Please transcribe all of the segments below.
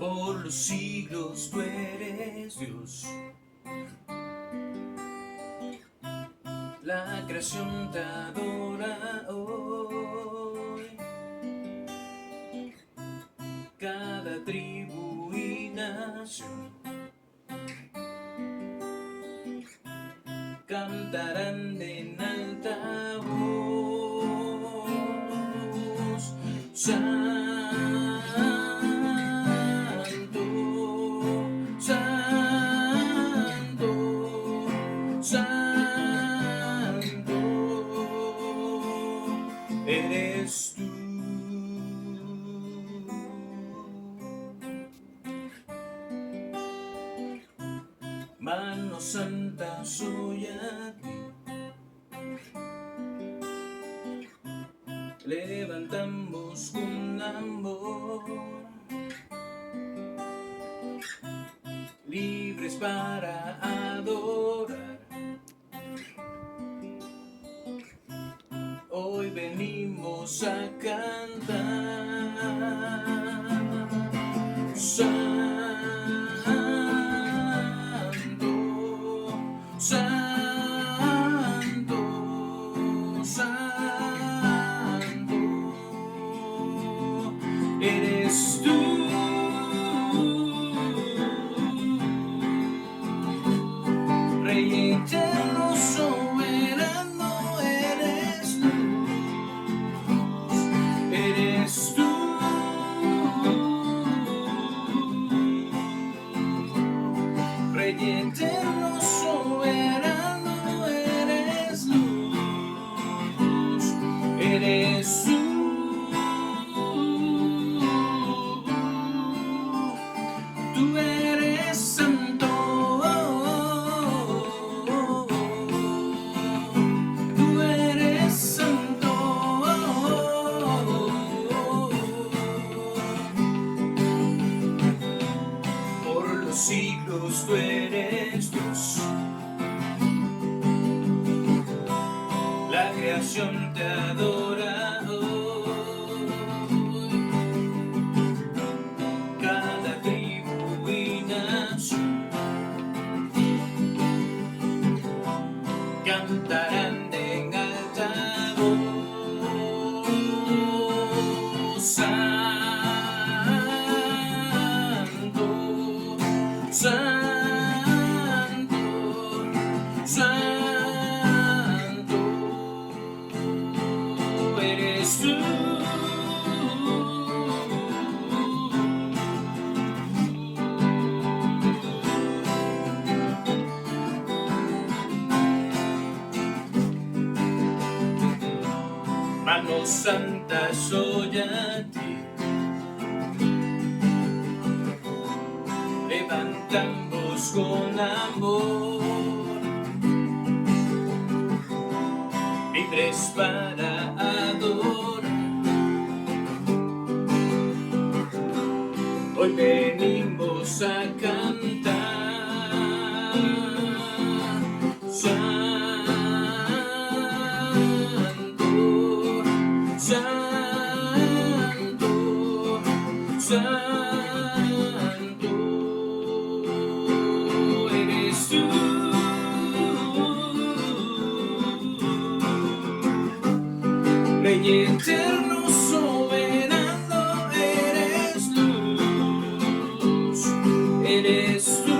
Por los siglos tú eres Dios. La creación te adora hoy. Cada tribu y nación cantarán en alta voz. Santo, santo, santo, eres tú. Mano santa soy a ti. Levantamos con amor, libres para adorar. Hoy venimos a cantar. Santo, santo, santo, eres tú. Rey eterno, soberano, eres luz, eres tú. Rey eterno, soberano, eres luz, eres tú. Tú eres santo, tú eres santo, por los siglos tú eres Dios. La creación te adora hoy. Cada tribu y nación cantarán en alta voz. Santo, santo, santo, eres tú. Mano santa soy a ti. Levantamos con amor, libres para adorar. Hoy venimos a cantar. Santo, santo, eres tú. Rey eterno, soberano, eres luz, eres tú.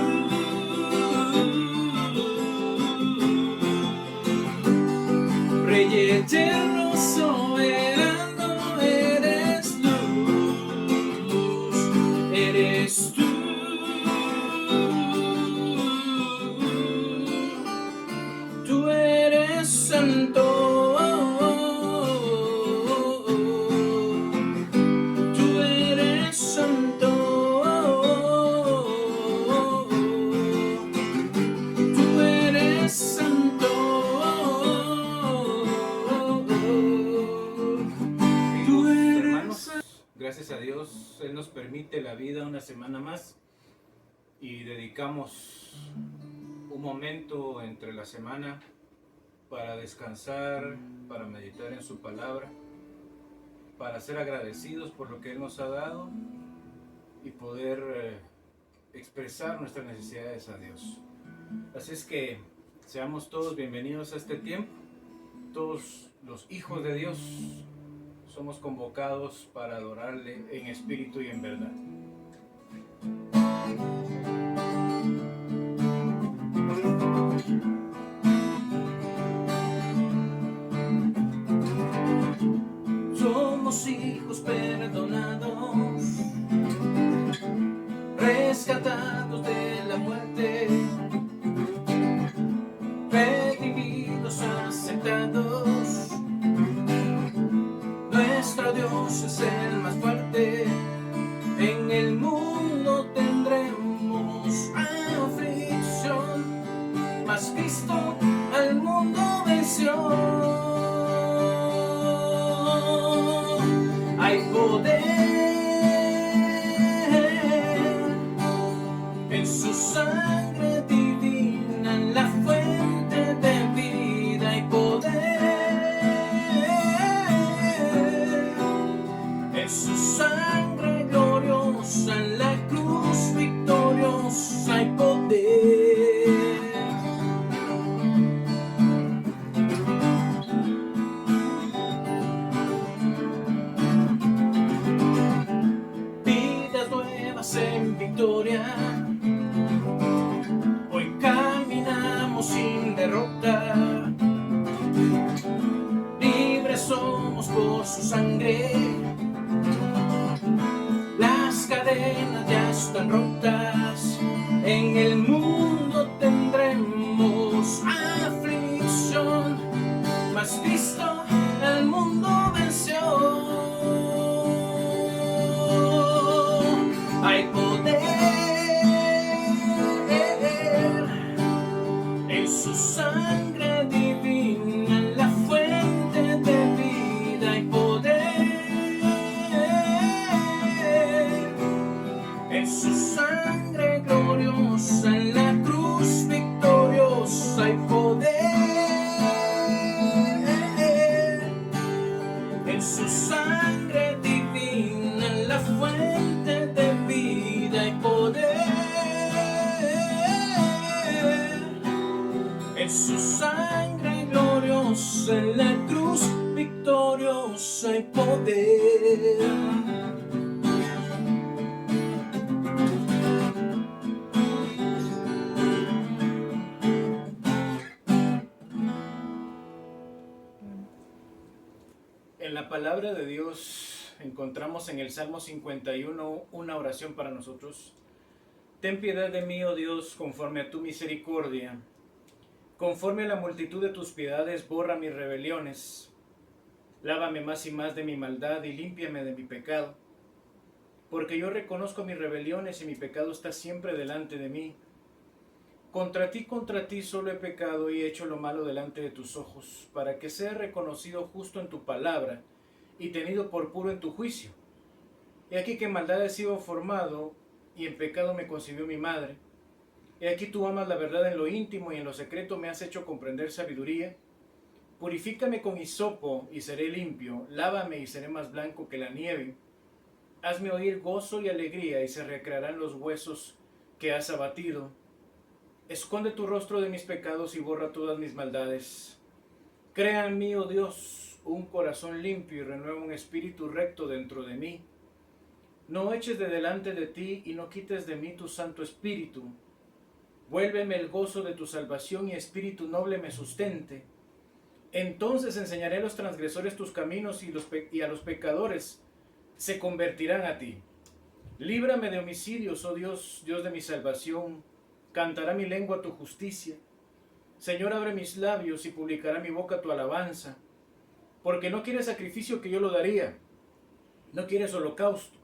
Rey eterno, soberano, eres luz, eres tú. Tú eres santo, tú eres santo, tú eres santo. Gracias a Dios, Él nos permite la vida una semana más y dedicamos un momento entre la semana para descansar, para meditar en su palabra, para ser agradecidos por lo que Él nos ha dado y poder expresar nuestras necesidades a Dios. Así es que seamos todos bienvenidos a este tiempo. Todos los hijos de Dios somos convocados para adorarle en espíritu y en verdad. Somos hijos perdonados, rescatados de la muerte, redimidos, aceptados. Nuestro Dios es el más fuerte. En el mundo tendremos aflicción, mas Cristo al mundo venció. Hay poder en su sangre divina, en la fuente de vida. Hay poder en su sangre gloriosa, en la cruz victoriosa. Hay poder. En victoria, hoy caminamos sin derrota, libres somos por su sangre, las cadenas ya están rotas. En el mundo tendremos aflicción, mas Cristo al mundo venció. Hay poder en su sangre divina, en la fuente de vida. Hay poder en su sangre gloriosa, en la cruz victoriosa. Hay poder en su sangre divina, en la fuente de vida. Hay poder en su sangre gloriosa, en la cruz victoriosa. Hay poder. En la palabra de Dios encontramos en el Salmo 51 una oración para nosotros. Ten piedad de mí, oh Dios, conforme a tu misericordia. Conforme a la multitud de tus piedades, borra mis rebeliones. Lávame más y más de mi maldad y límpiame de mi pecado. Porque yo reconozco mis rebeliones y mi pecado está siempre delante de mí. Contra ti solo he pecado y he hecho lo malo delante de tus ojos, para que sea reconocido justo en tu palabra y tenido por puro en tu juicio. He aquí que en maldad he sido formado y en pecado me concibió mi madre. He aquí tú amas la verdad en lo íntimo y en lo secreto me has hecho comprender sabiduría. Purifícame con hisopo y seré limpio, lávame y seré más blanco que la nieve. Hazme oír gozo y alegría y se recrearán los huesos que has abatido. Esconde tu rostro de mis pecados y borra todas mis maldades. Crea en mí, oh Dios, un corazón limpio y renueva un espíritu recto dentro de mí. No eches de delante de ti y no quites de mí tu Santo Espíritu. Vuélveme el gozo de tu salvación y espíritu noble me sustente. Entonces enseñaré a los transgresores tus caminos y a los pecadores se convertirán a ti. Líbrame de homicidios, oh Dios, Dios de mi salvación. Cantará mi lengua tu justicia. Señor, abre mis labios y publicará mi boca tu alabanza. Porque no quieres sacrificio que yo lo daría. No quieres holocausto.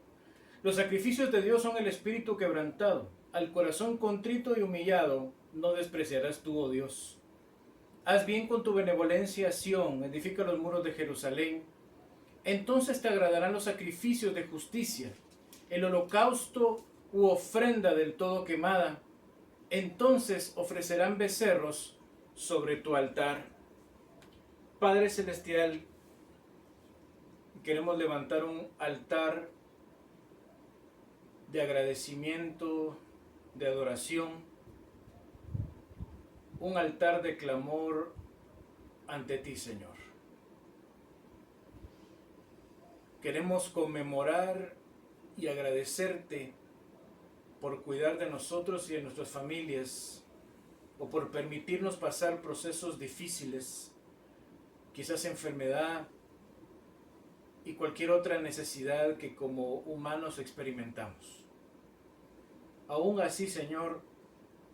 Los sacrificios de Dios son el espíritu quebrantado. Al corazón contrito y humillado no despreciarás tú, oh Dios. Haz bien con tu benevolencia, Sión, edifica los muros de Jerusalén. Entonces te agradarán los sacrificios de justicia, el holocausto u ofrenda del todo quemada. Entonces ofrecerán becerros sobre tu altar. Padre Celestial, queremos levantar un altar de agradecimiento, de adoración, un altar de clamor ante ti, Señor. Queremos conmemorar y agradecerte por cuidar de nosotros y de nuestras familias, o por permitirnos pasar procesos difíciles, quizás enfermedad y cualquier otra necesidad que como humanos experimentamos. Aún así, Señor,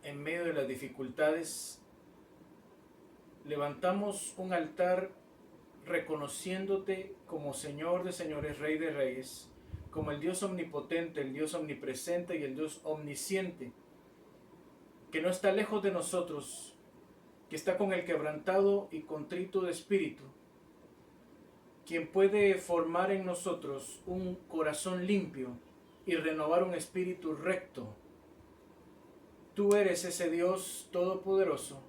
en medio de las dificultades, levantamos un altar reconociéndote como Señor de señores, Rey de reyes, como el Dios omnipotente, el Dios omnipresente y el Dios omnisciente, que no está lejos de nosotros, que está con el quebrantado y contrito de espíritu, quien puede formar en nosotros un corazón limpio y renovar un espíritu recto. Tú eres ese Dios todopoderoso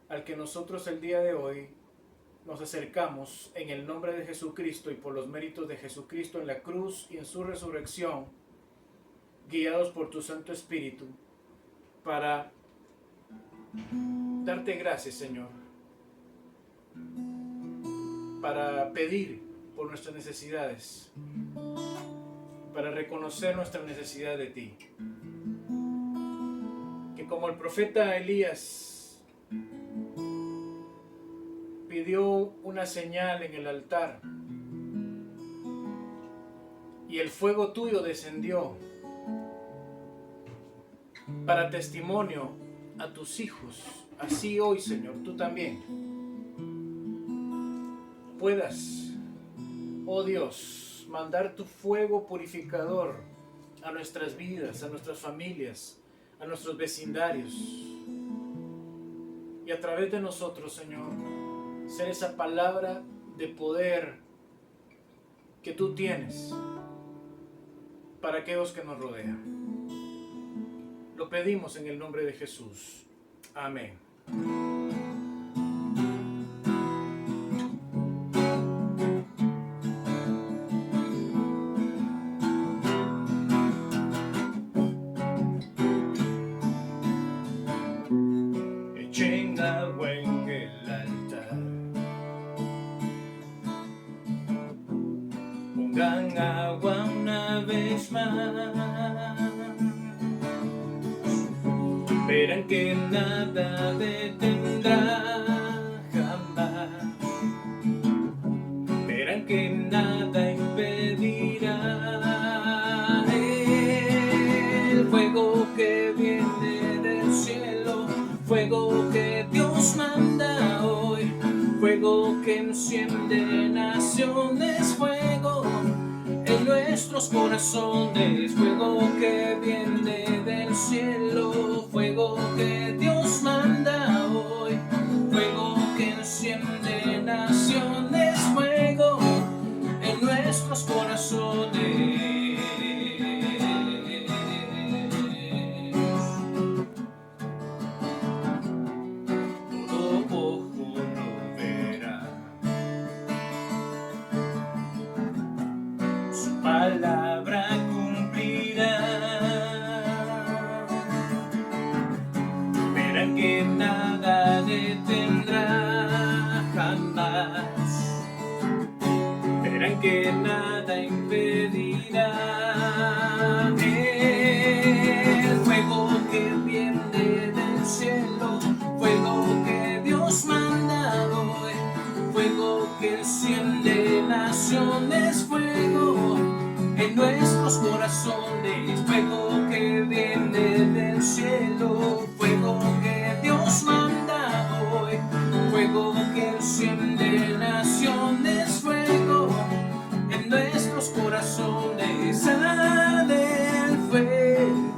al que nosotros el día de hoy nos acercamos en el nombre de Jesucristo y por los méritos de Jesucristo en la cruz y en su resurrección, guiados por tu Santo Espíritu, para darte gracias, Señor, para pedir por nuestras necesidades, para reconocer nuestra necesidad de ti. Que como el profeta Elías pidió una señal en el altar y el fuego tuyo descendió para testimonio a tus hijos, así hoy, Señor, tú también puedas, oh Dios, mandar tu fuego purificador a nuestras vidas, a nuestras familias, a nuestros vecindarios, y a través de nosotros, Señor, ser esa palabra de poder que tú tienes para aquellos que nos rodean. Lo pedimos en el nombre de Jesús. Amén. Echen agua en el altar, pongan agua una vez más, verán que nada detendrá jamás, verán que nada impedirá el fuego que viene del cielo, fuego que Dios manda hoy, fuego que enciende naciones, fuego en nuestros corazones, fuego que viene del cielo, fuego que Dios manda hoy, fuego que enciende naciones, fuego en nuestros corazones. Todo ojo lo verá, su palabra cumplirá, verán que nada detendrá jamás, verán que nada impedirá el fuego que viene del cielo, fuego que Dios manda hoy, fuego que enciende naciones, fuego en nuestros corazones, fuego que viene del cielo, fuego que Dios manda hoy, fuego que enciende naciones, fuego en nuestros corazones. Arde el fuego,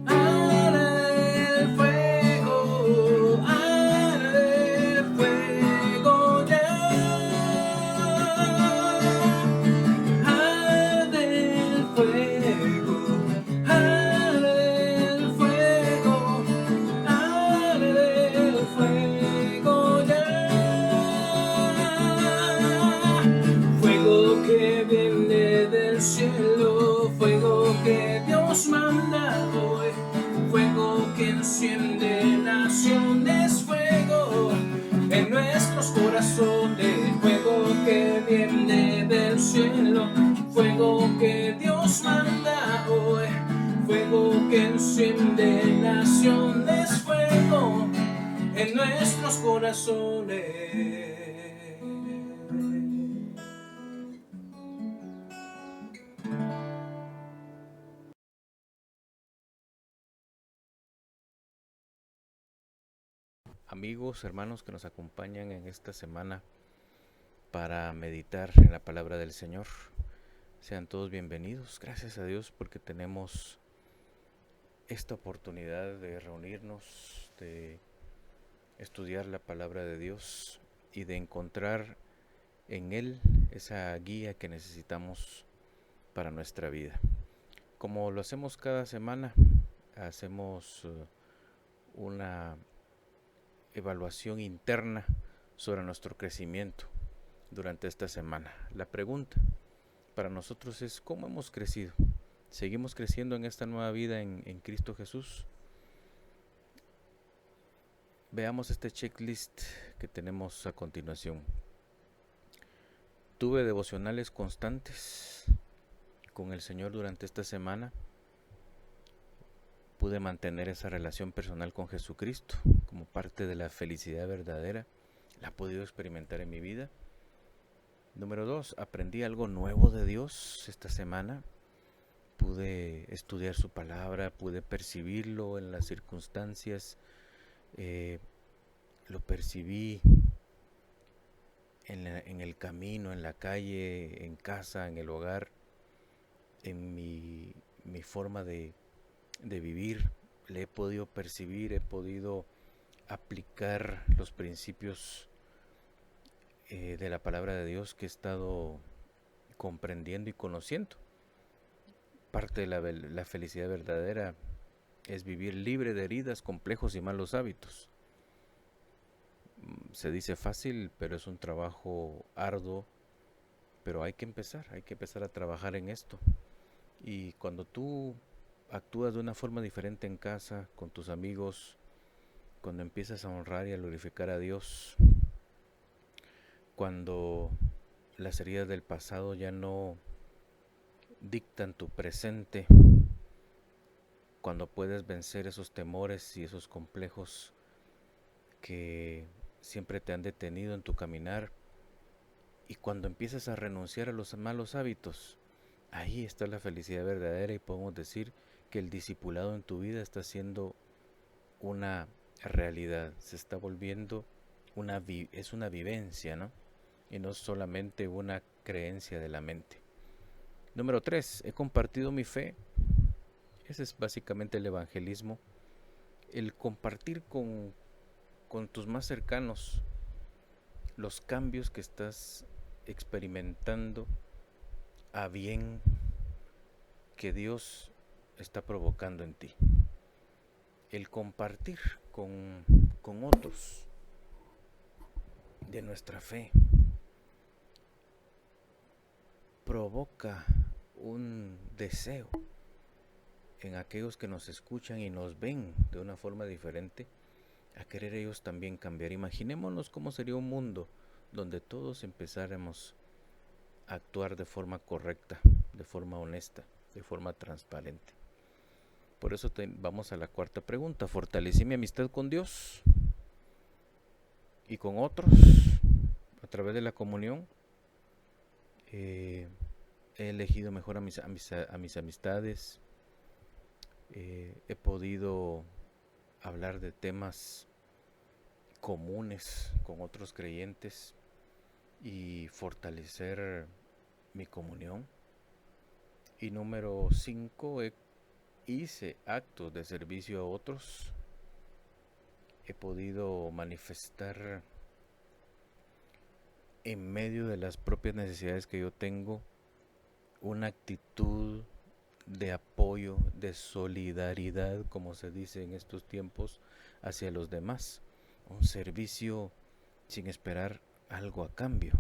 arde el fuego, arde el fuego ya. Arde el fuego, silencio de naciones, fuego en nuestros corazones. Amigos, hermanos que nos acompañan en esta semana para meditar en la palabra del Señor, sean todos bienvenidos. Gracias a Dios porque tenemos esta oportunidad de reunirnos, de estudiar la palabra de Dios y de encontrar en Él esa guía que necesitamos para nuestra vida. Como lo hacemos cada semana, hacemos una evaluación interna sobre nuestro crecimiento durante esta semana. La pregunta para nosotros es: ¿cómo hemos crecido? ¿Seguimos creciendo en esta nueva vida en Cristo Jesús? Veamos este checklist que tenemos a continuación. Tuve devocionales constantes con el Señor durante esta semana. Pude mantener esa relación personal con Jesucristo como parte de la felicidad verdadera. La he podido experimentar en mi vida. Número 2, aprendí algo nuevo de Dios esta semana. Pude estudiar su palabra, pude percibirlo en las circunstancias. Lo percibí en el camino, en la calle, en casa, en el hogar, en mi forma de vivir. Le he podido percibir, he podido aplicar los principios de la palabra de Dios que he estado comprendiendo y conociendo. Parte de la felicidad verdadera es vivir libre de heridas, complejos y malos hábitos. Se dice fácil, pero es un trabajo arduo, pero hay que empezar a trabajar en esto. Y cuando tú actúas de una forma diferente en casa, con tus amigos, cuando empiezas a honrar y a glorificar a Dios, cuando las heridas del pasado ya no dictan tu presente, cuando puedes vencer esos temores y esos complejos que siempre te han detenido en tu caminar, y cuando empiezas a renunciar a los malos hábitos, ahí está la felicidad verdadera, y podemos decir que el discipulado en tu vida está siendo una realidad, se está volviendo es una vivencia, ¿no? Y no solamente una creencia de la mente. Número 3, he compartido mi fe. Ese es básicamente el evangelismo, el compartir con tus más cercanos los cambios que estás experimentando a bien que Dios está provocando en ti. El compartir con otros de nuestra fe provoca un deseo en aquellos que nos escuchan y nos ven de una forma diferente, a querer ellos también cambiar. Imaginémonos cómo sería un mundo donde todos empezáramos a actuar de forma correcta, de forma honesta, de forma transparente. Por eso vamos a la cuarta pregunta. ¿Fortalecí mi amistad con Dios y con otros a través de la comunión? He elegido mejor a mis amistades. He podido hablar de temas comunes con otros creyentes y fortalecer mi comunión. Y número 5, hice actos de servicio a otros. He podido manifestar en medio de las propias necesidades que yo tengo una actitud de apoyo, de solidaridad, como se dice en estos tiempos, hacia los demás. Un servicio sin esperar algo a cambio.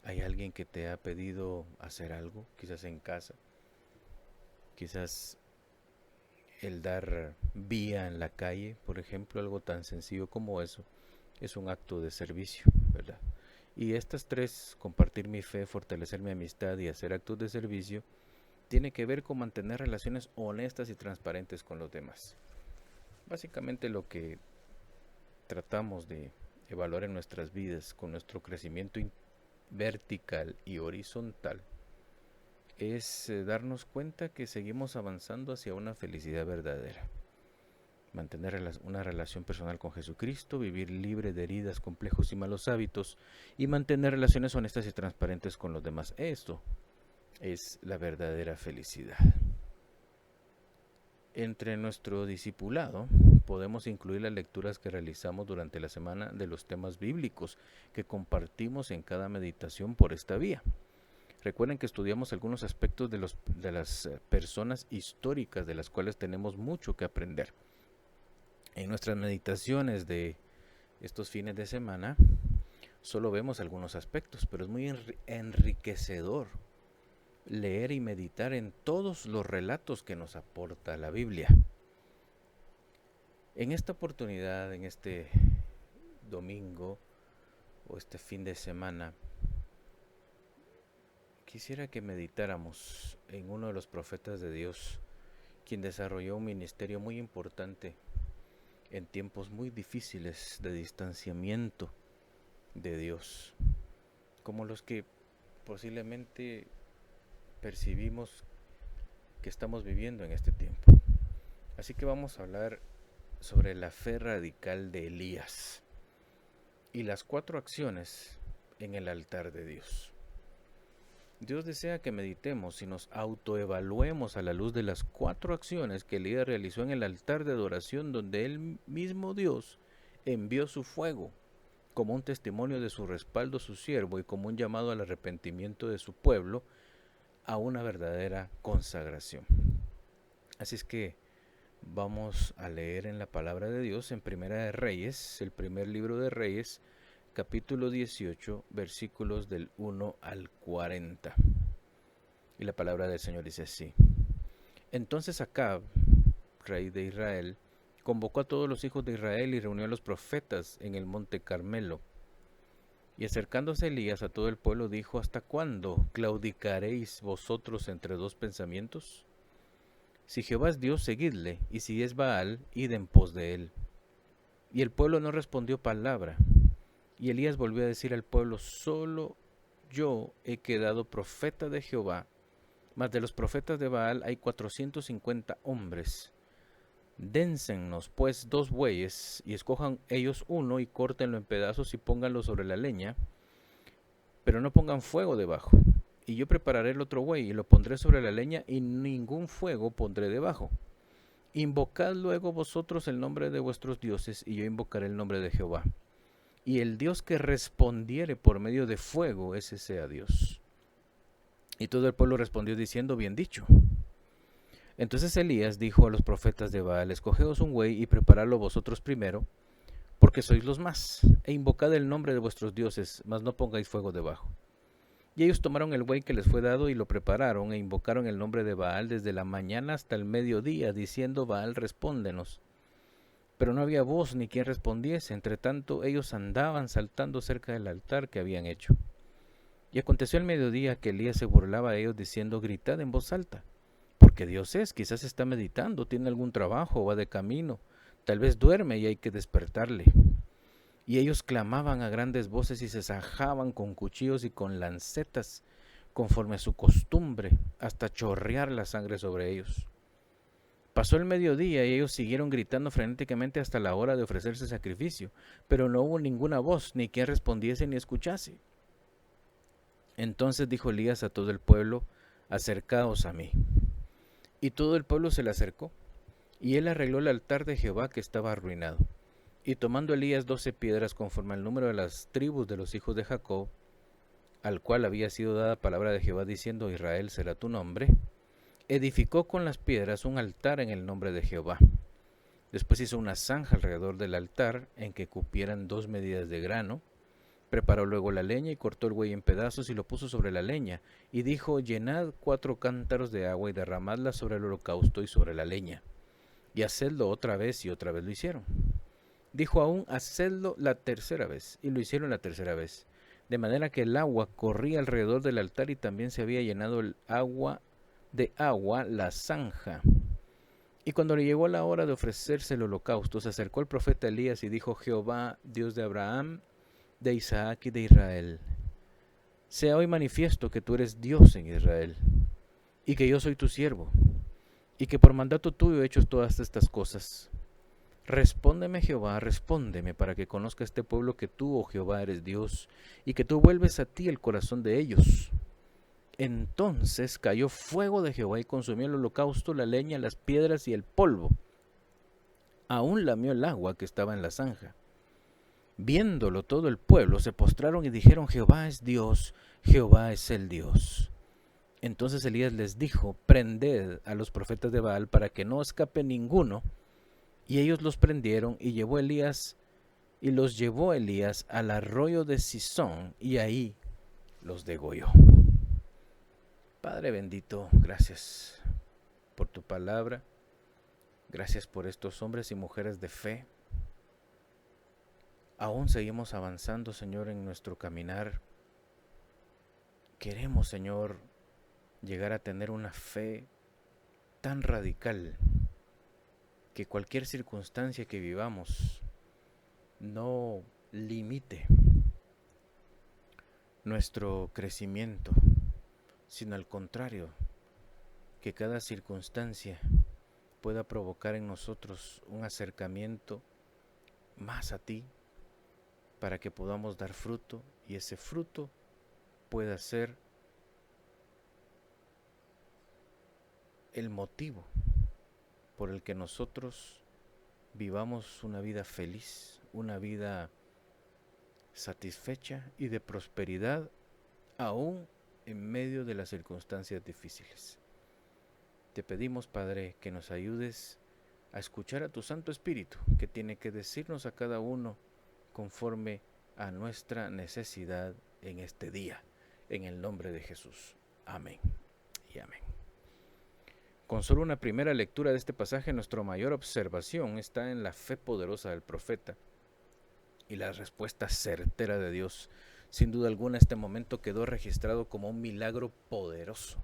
Hay alguien que te ha pedido hacer algo, quizás en casa, quizás el dar vía en la calle, por ejemplo, algo tan sencillo como eso, es un acto de servicio, ¿verdad? Y estas tres, compartir mi fe, fortalecer mi amistad y hacer actos de servicio, tiene que ver con mantener relaciones honestas y transparentes con los demás. Básicamente lo que tratamos de evaluar en nuestras vidas con nuestro crecimiento vertical y horizontal es darnos cuenta que seguimos avanzando hacia una felicidad verdadera. Mantener una relación personal con Jesucristo, vivir libre de heridas, complejos y malos hábitos, y mantener relaciones honestas y transparentes con los demás. Esto es la verdadera felicidad. Entre nuestro discipulado podemos incluir las lecturas que realizamos durante la semana de los temas bíblicos que compartimos en cada meditación por esta vía. Recuerden que estudiamos algunos aspectos de las personas históricas de las cuales tenemos mucho que aprender. En nuestras meditaciones de estos fines de semana solo vemos algunos aspectos, pero es muy enriquecedor leer y meditar en todos los relatos que nos aporta la Biblia. En esta oportunidad, en este domingo o este fin de semana, quisiera que meditáramos en uno de los profetas de Dios, quien desarrolló un ministerio muy importante en tiempos muy difíciles de distanciamiento de Dios, como los que posiblemente percibimos que estamos viviendo en este tiempo. Así que vamos a hablar sobre la fe radical de Elías y las 4 acciones en el altar de Dios. Dios desea que meditemos y nos autoevaluemos a la luz de las 4 acciones que Elías realizó en el altar de adoración, donde él mismo Dios envió su fuego como un testimonio de su respaldo a su siervo y como un llamado al arrepentimiento de su pueblo a una verdadera consagración. Así es que vamos a leer en la palabra de Dios en Primera de Reyes, el primer libro de Reyes, capítulo 18, versículos del 1 al 40. Y la palabra del Señor dice así: Entonces Acab, rey de Israel, convocó a todos los hijos de Israel y reunió a los profetas en el monte Carmelo. Y acercándose Elías a todo el pueblo dijo: ¿Hasta cuándo claudicaréis vosotros entre 2 pensamientos? Si Jehová es Dios, seguidle, y si es Baal, id en pos de él. Y el pueblo no respondió palabra. Y Elías volvió a decir al pueblo: solo yo he quedado profeta de Jehová, mas de los profetas de Baal hay 450 hombres. Dénsenos pues 2 bueyes, y escojan ellos uno, y córtenlo en pedazos, y pónganlo sobre la leña, pero no pongan fuego debajo. Y yo prepararé el otro buey, y lo pondré sobre la leña, y ningún fuego pondré debajo. Invocad luego vosotros el nombre de vuestros dioses, y yo invocaré el nombre de Jehová. Y el Dios que respondiere por medio de fuego, ese sea Dios. Y todo el pueblo respondió diciendo: bien dicho. Entonces Elías dijo a los profetas de Baal: escogeos un buey y preparadlo vosotros primero, porque sois los más, e invocad el nombre de vuestros dioses, mas no pongáis fuego debajo. Y ellos tomaron el buey que les fue dado y lo prepararon, e invocaron el nombre de Baal desde la mañana hasta el mediodía, diciendo: Baal, respóndenos. Pero no había voz ni quien respondiese. Entre tanto ellos andaban saltando cerca del altar que habían hecho. Y aconteció al mediodía que Elías se burlaba de ellos diciendo: gritad en voz alta, porque Dios es, quizás está meditando, tiene algún trabajo, va de camino, tal vez duerme y hay que despertarle. Y ellos clamaban a grandes voces y se sajaban con cuchillos y con lancetas, conforme a su costumbre, hasta chorrear la sangre sobre ellos. Pasó el mediodía y ellos siguieron gritando frenéticamente hasta la hora de ofrecerse sacrificio, pero no hubo ninguna voz, ni quien respondiese ni escuchase. Entonces dijo Elías a todo el pueblo: acercaos a mí. Y todo el pueblo se le acercó, y él arregló el altar de Jehová que estaba arruinado. Y tomando Elías 12 piedras conforme al número de las tribus de los hijos de Jacob, al cual había sido dada palabra de Jehová diciendo: Israel será tu nombre, edificó con las piedras un altar en el nombre de Jehová. Después hizo una zanja alrededor del altar en que cupieran 2 medidas de grano. Preparó luego la leña y cortó el buey en pedazos y lo puso sobre la leña. Y dijo: llenad 4 cántaros de agua y derramadla sobre el holocausto y sobre la leña. Y hacedlo otra vez, y otra vez lo hicieron. Dijo aún: hacedlo la tercera vez, y lo hicieron la tercera vez. De manera que el agua corría alrededor del altar y también se había llenado el agua de agua la zanja. Y cuando le llegó la hora de ofrecerse el holocausto, se acercó el profeta Elías y dijo: Jehová, Dios de Abraham, de Isaac y de Israel, sea hoy manifiesto que tú eres Dios en Israel, y que yo soy tu siervo, y que por mandato tuyo he hecho todas estas cosas. Respóndeme, Jehová, respóndeme, para que conozca este pueblo que tú, oh Jehová, eres Dios, y que tú vuelves a ti el corazón de ellos. Entonces cayó fuego de Jehová y consumió el holocausto, la leña, las piedras y el polvo. Aún lamió el agua que estaba en la zanja. Viéndolo todo el pueblo, se postraron y dijeron: Jehová es Dios, Jehová es el Dios. Entonces Elías les dijo: prended a los profetas de Baal para que no escape ninguno. Y ellos los prendieron y los llevó Elías al arroyo de Sison, y ahí los degolló. Padre bendito, gracias por tu palabra. Gracias por estos hombres y mujeres de fe. Aún seguimos avanzando, Señor, en nuestro caminar. Queremos, Señor, llegar a tener una fe tan radical que cualquier circunstancia que vivamos no limite nuestro crecimiento, sino al contrario, que cada circunstancia pueda provocar en nosotros un acercamiento más a ti, para que podamos dar fruto, y ese fruto pueda ser el motivo por el que nosotros vivamos una vida feliz, una vida satisfecha y de prosperidad, aún en medio de las circunstancias difíciles. Te pedimos, Padre, que nos ayudes a escuchar a tu Santo Espíritu, que tiene que decirnos a cada uno conforme a nuestra necesidad en este día, en el nombre de Jesús. Amén y amén. Con solo una primera lectura de este pasaje, nuestra mayor observación está en la fe poderosa del profeta y la respuesta certera de Dios. Sin duda alguna, este momento quedó registrado como un milagro poderoso.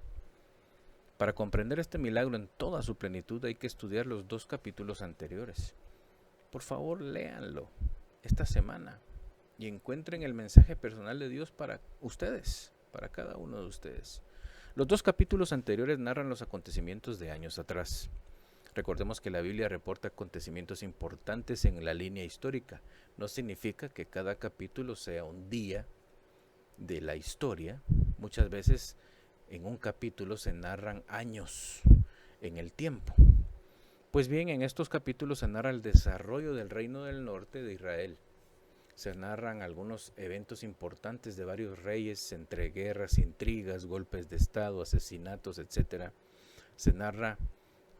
Para comprender este milagro en toda su plenitud hay que estudiar los 2 capítulos anteriores. Por favor, léanlo esta semana y encuentren el mensaje personal de Dios para ustedes, para cada uno de ustedes. Los 2 capítulos anteriores narran los acontecimientos de años atrás. Recordemos que la Biblia reporta acontecimientos importantes en la línea histórica. No significa que cada capítulo sea un día de la historia. Muchas veces en un capítulo se narran años en el tiempo. Pues bien, en estos capítulos se narra el desarrollo del reino del norte de Israel. Se narran algunos eventos importantes de varios reyes, entre guerras, intrigas, golpes de estado, asesinatos, etc. Se narra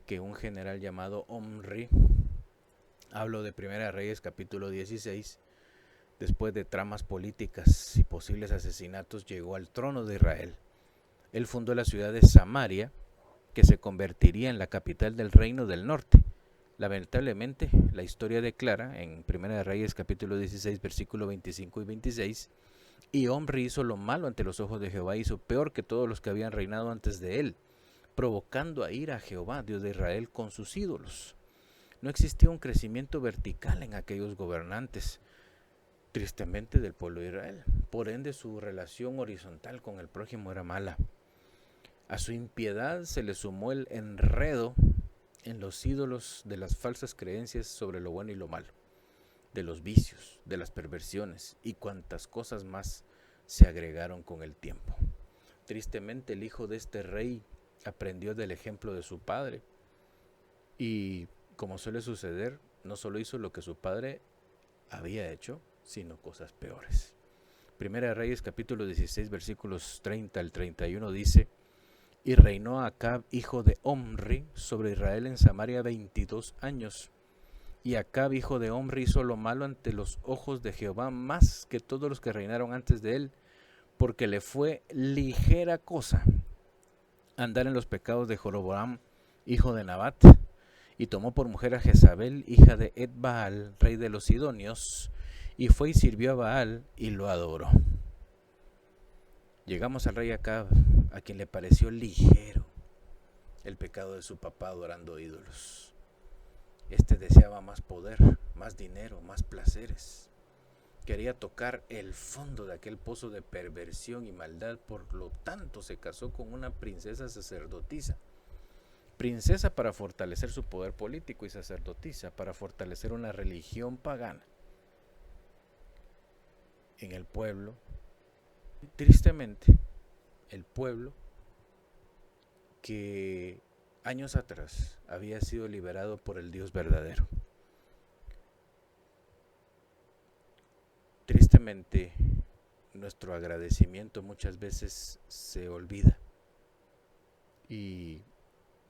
que un general llamado Omri, hablo de Primera Reyes capítulo 16, después de tramas políticas y posibles asesinatos, llegó al trono de Israel. Él fundó la ciudad de Samaria, que se convertiría en la capital del reino del norte. Lamentablemente, la historia declara en Primera de Reyes capítulo 16, versículo 25 y 26, y Omri hizo lo malo ante los ojos de Jehová, hizo peor que todos los que habían reinado antes de él, provocando a ira a Jehová, Dios de Israel, con sus ídolos. No existía un crecimiento vertical en aquellos gobernantes, tristemente, del pueblo de Israel. Por ende, su relación horizontal con el prójimo era mala. A su impiedad se le sumó el enredo en los ídolos de las falsas creencias sobre lo bueno y lo malo, de los vicios, de las perversiones y cuantas cosas más se agregaron con el tiempo. Tristemente, el hijo de este rey aprendió del ejemplo de su padre y, como suele suceder, no solo hizo lo que su padre había hecho, sino cosas peores. Primera de Reyes capítulo 16 versículos 30 al 31 dice: y reinó Acab, hijo de Omri, sobre Israel en Samaria 22 años. Y Acab, hijo de Omri, hizo lo malo ante los ojos de Jehová más que todos los que reinaron antes de él, porque le fue ligera cosa andar en los pecados de Jeroboam, hijo de Nabat, y tomó por mujer a Jezabel, hija de Ed-Baal, rey de los Sidonios, y fue y sirvió a Baal y lo adoró. Llegamos al rey Acab, a quien le pareció ligero el pecado de su papá adorando ídolos. Este deseaba más poder, más dinero, más placeres. Quería tocar el fondo de aquel pozo de perversión y maldad, por lo tanto se casó con una princesa sacerdotisa. Princesa para fortalecer su poder político y sacerdotisa para fortalecer una religión pagana en el pueblo. Tristemente, el pueblo que años atrás había sido liberado por el Dios verdadero. Tristemente, nuestro agradecimiento muchas veces se olvida y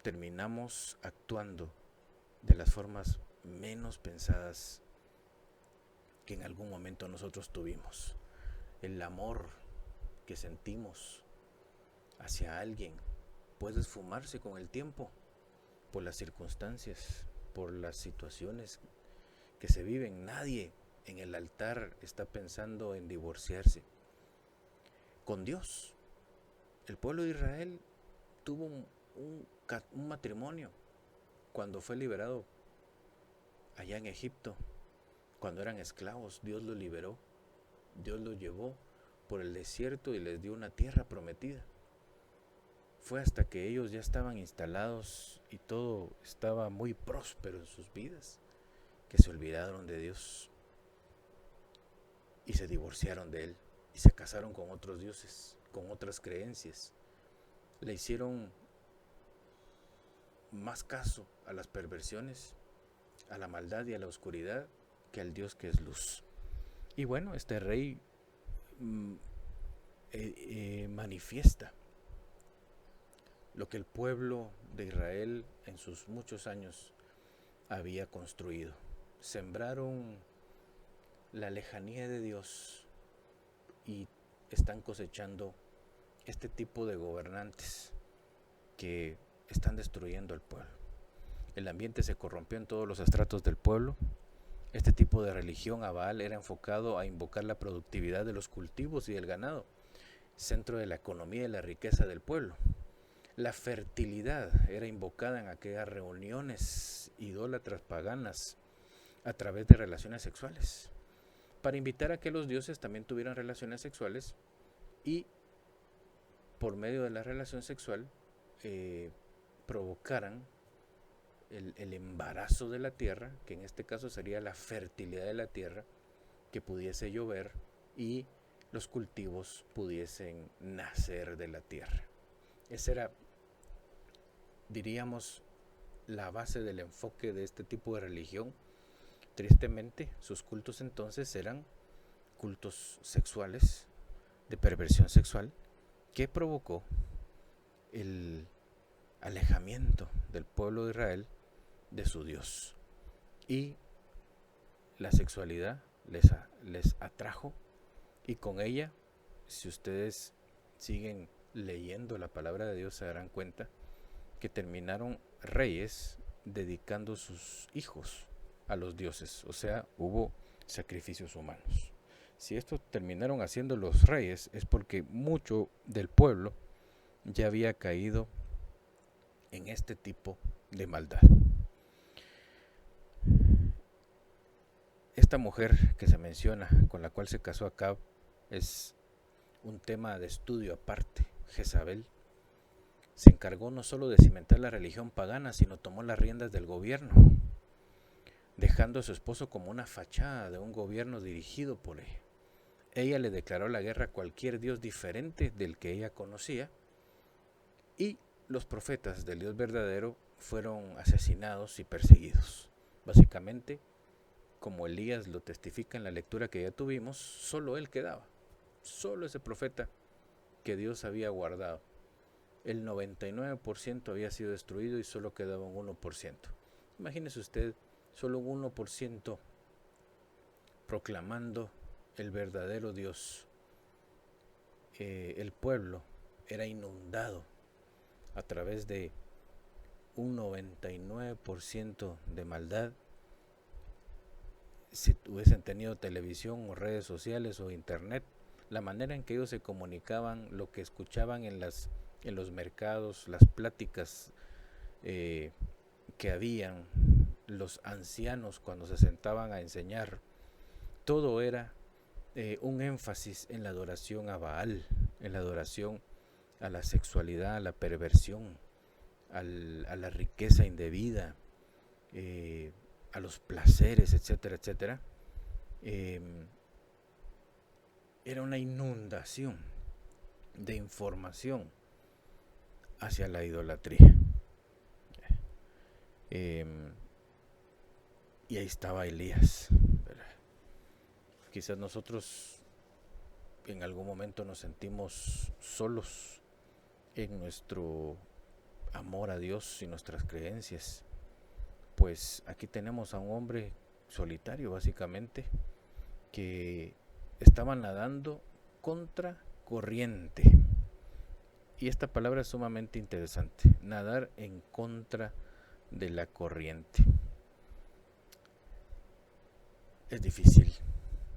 terminamos actuando de las formas menos pensadas que en algún momento nosotros tuvimos. El amor que sentimos hacia alguien puede esfumarse con el tiempo por las circunstancias, por las situaciones que se viven. Nadie en el altar está pensando en divorciarse. Con Dios, el pueblo de Israel tuvo un matrimonio cuando fue liberado allá en Egipto. Cuando eran esclavos, Dios los liberó. Dios los llevó por el desierto y les dio una tierra prometida. Fue hasta que ellos ya estaban instalados y todo estaba muy próspero en sus vidas que se olvidaron de Dios y se divorciaron de Él y se casaron con otros dioses, con otras creencias. Le hicieron más caso a las perversiones, a la maldad y a la oscuridad que al Dios que es luz. Y bueno, este rey manifiesta lo que el pueblo de Israel en sus muchos años había construido. Sembraron la lejanía de Dios y están cosechando este tipo de gobernantes que están destruyendo al pueblo. El ambiente se corrompió en todos los estratos del pueblo. Este tipo de religión a Baal era enfocado a invocar la productividad de los cultivos y del ganado, centro de la economía y la riqueza del pueblo. La fertilidad era invocada en aquellas reuniones idólatras paganas a través de relaciones sexuales, para invitar a que los dioses también tuvieran relaciones sexuales y por medio de la relación sexual provocaran el embarazo de la tierra, que en este caso sería la fertilidad de la tierra, que pudiese llover y los cultivos pudiesen nacer de la tierra. Esa era, diríamos, la base del enfoque de este tipo de religión. Tristemente, sus cultos entonces eran cultos sexuales, de perversión sexual, que provocó el alejamiento del pueblo de Israel de su Dios. Y la sexualidad les atrajo, y con ella, si ustedes siguen leyendo la palabra de Dios, se darán cuenta que terminaron reyes dedicando sus hijos a los dioses, o sea, hubo sacrificios humanos. Si esto terminaron haciendo los reyes, es porque mucho del pueblo ya había caído en este tipo de maldad. Esta mujer que se menciona, con la cual se casó Acab, es un tema de estudio aparte. Jezabel se encargó no solo de cimentar la religión pagana, sino tomó las riendas del gobierno, dejando a su esposo como una fachada de un gobierno dirigido por ella. Ella le declaró la guerra a cualquier dios diferente del que ella conocía, y los profetas del Dios verdadero fueron asesinados y perseguidos. Básicamente, como Elías lo testifica en la lectura que ya tuvimos, solo él quedaba, solo ese profeta que Dios había guardado. El 99% había sido destruido y solo quedaba un 1%. Imagínese usted, solo un 1% proclamando el verdadero Dios. El pueblo era inundado a través de un 99% de maldad. Si hubiesen tenido televisión o redes sociales o internet, la manera en que ellos se comunicaban, lo que escuchaban en los mercados, las pláticas que habían los ancianos cuando se sentaban a enseñar, todo era un énfasis en la adoración a Baal, en la adoración a la sexualidad, a la perversión, a la riqueza indebida, a los placeres, etcétera, etcétera. Era una inundación de información hacia la idolatría. Y ahí estaba Elías. Quizás nosotros en algún momento nos sentimos solos en nuestro amor a Dios y nuestras creencias. Pues aquí tenemos a un hombre solitario, básicamente, que estaba nadando contra corriente. Y esta palabra es sumamente interesante, nadar en contra de la corriente. Es difícil.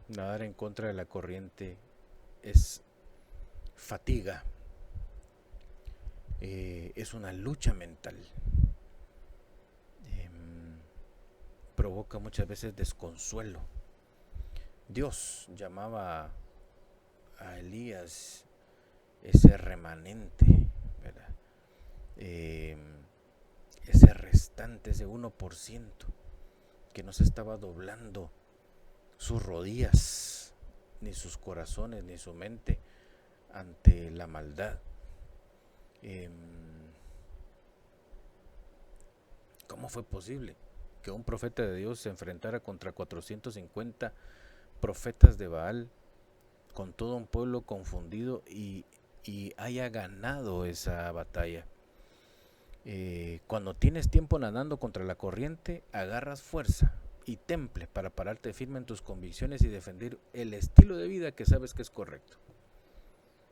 Nadar en contra de la corriente es fatiga, es una lucha mental, provoca muchas veces desconsuelo. Dios llamaba a Elías ese remanente, ¿verdad? Ese restante, ese 1% que no se estaba doblando sus rodillas, ni sus corazones, ni su mente ante la maldad. ¿Cómo fue posible que un profeta de Dios se enfrentara contra 450 profetas de Baal, con todo un pueblo confundido, y haya ganado esa batalla? Cuando tienes tiempo nadando contra la corriente, agarras fuerza y temple para pararte firme en tus convicciones y defender el estilo de vida que sabes que es correcto.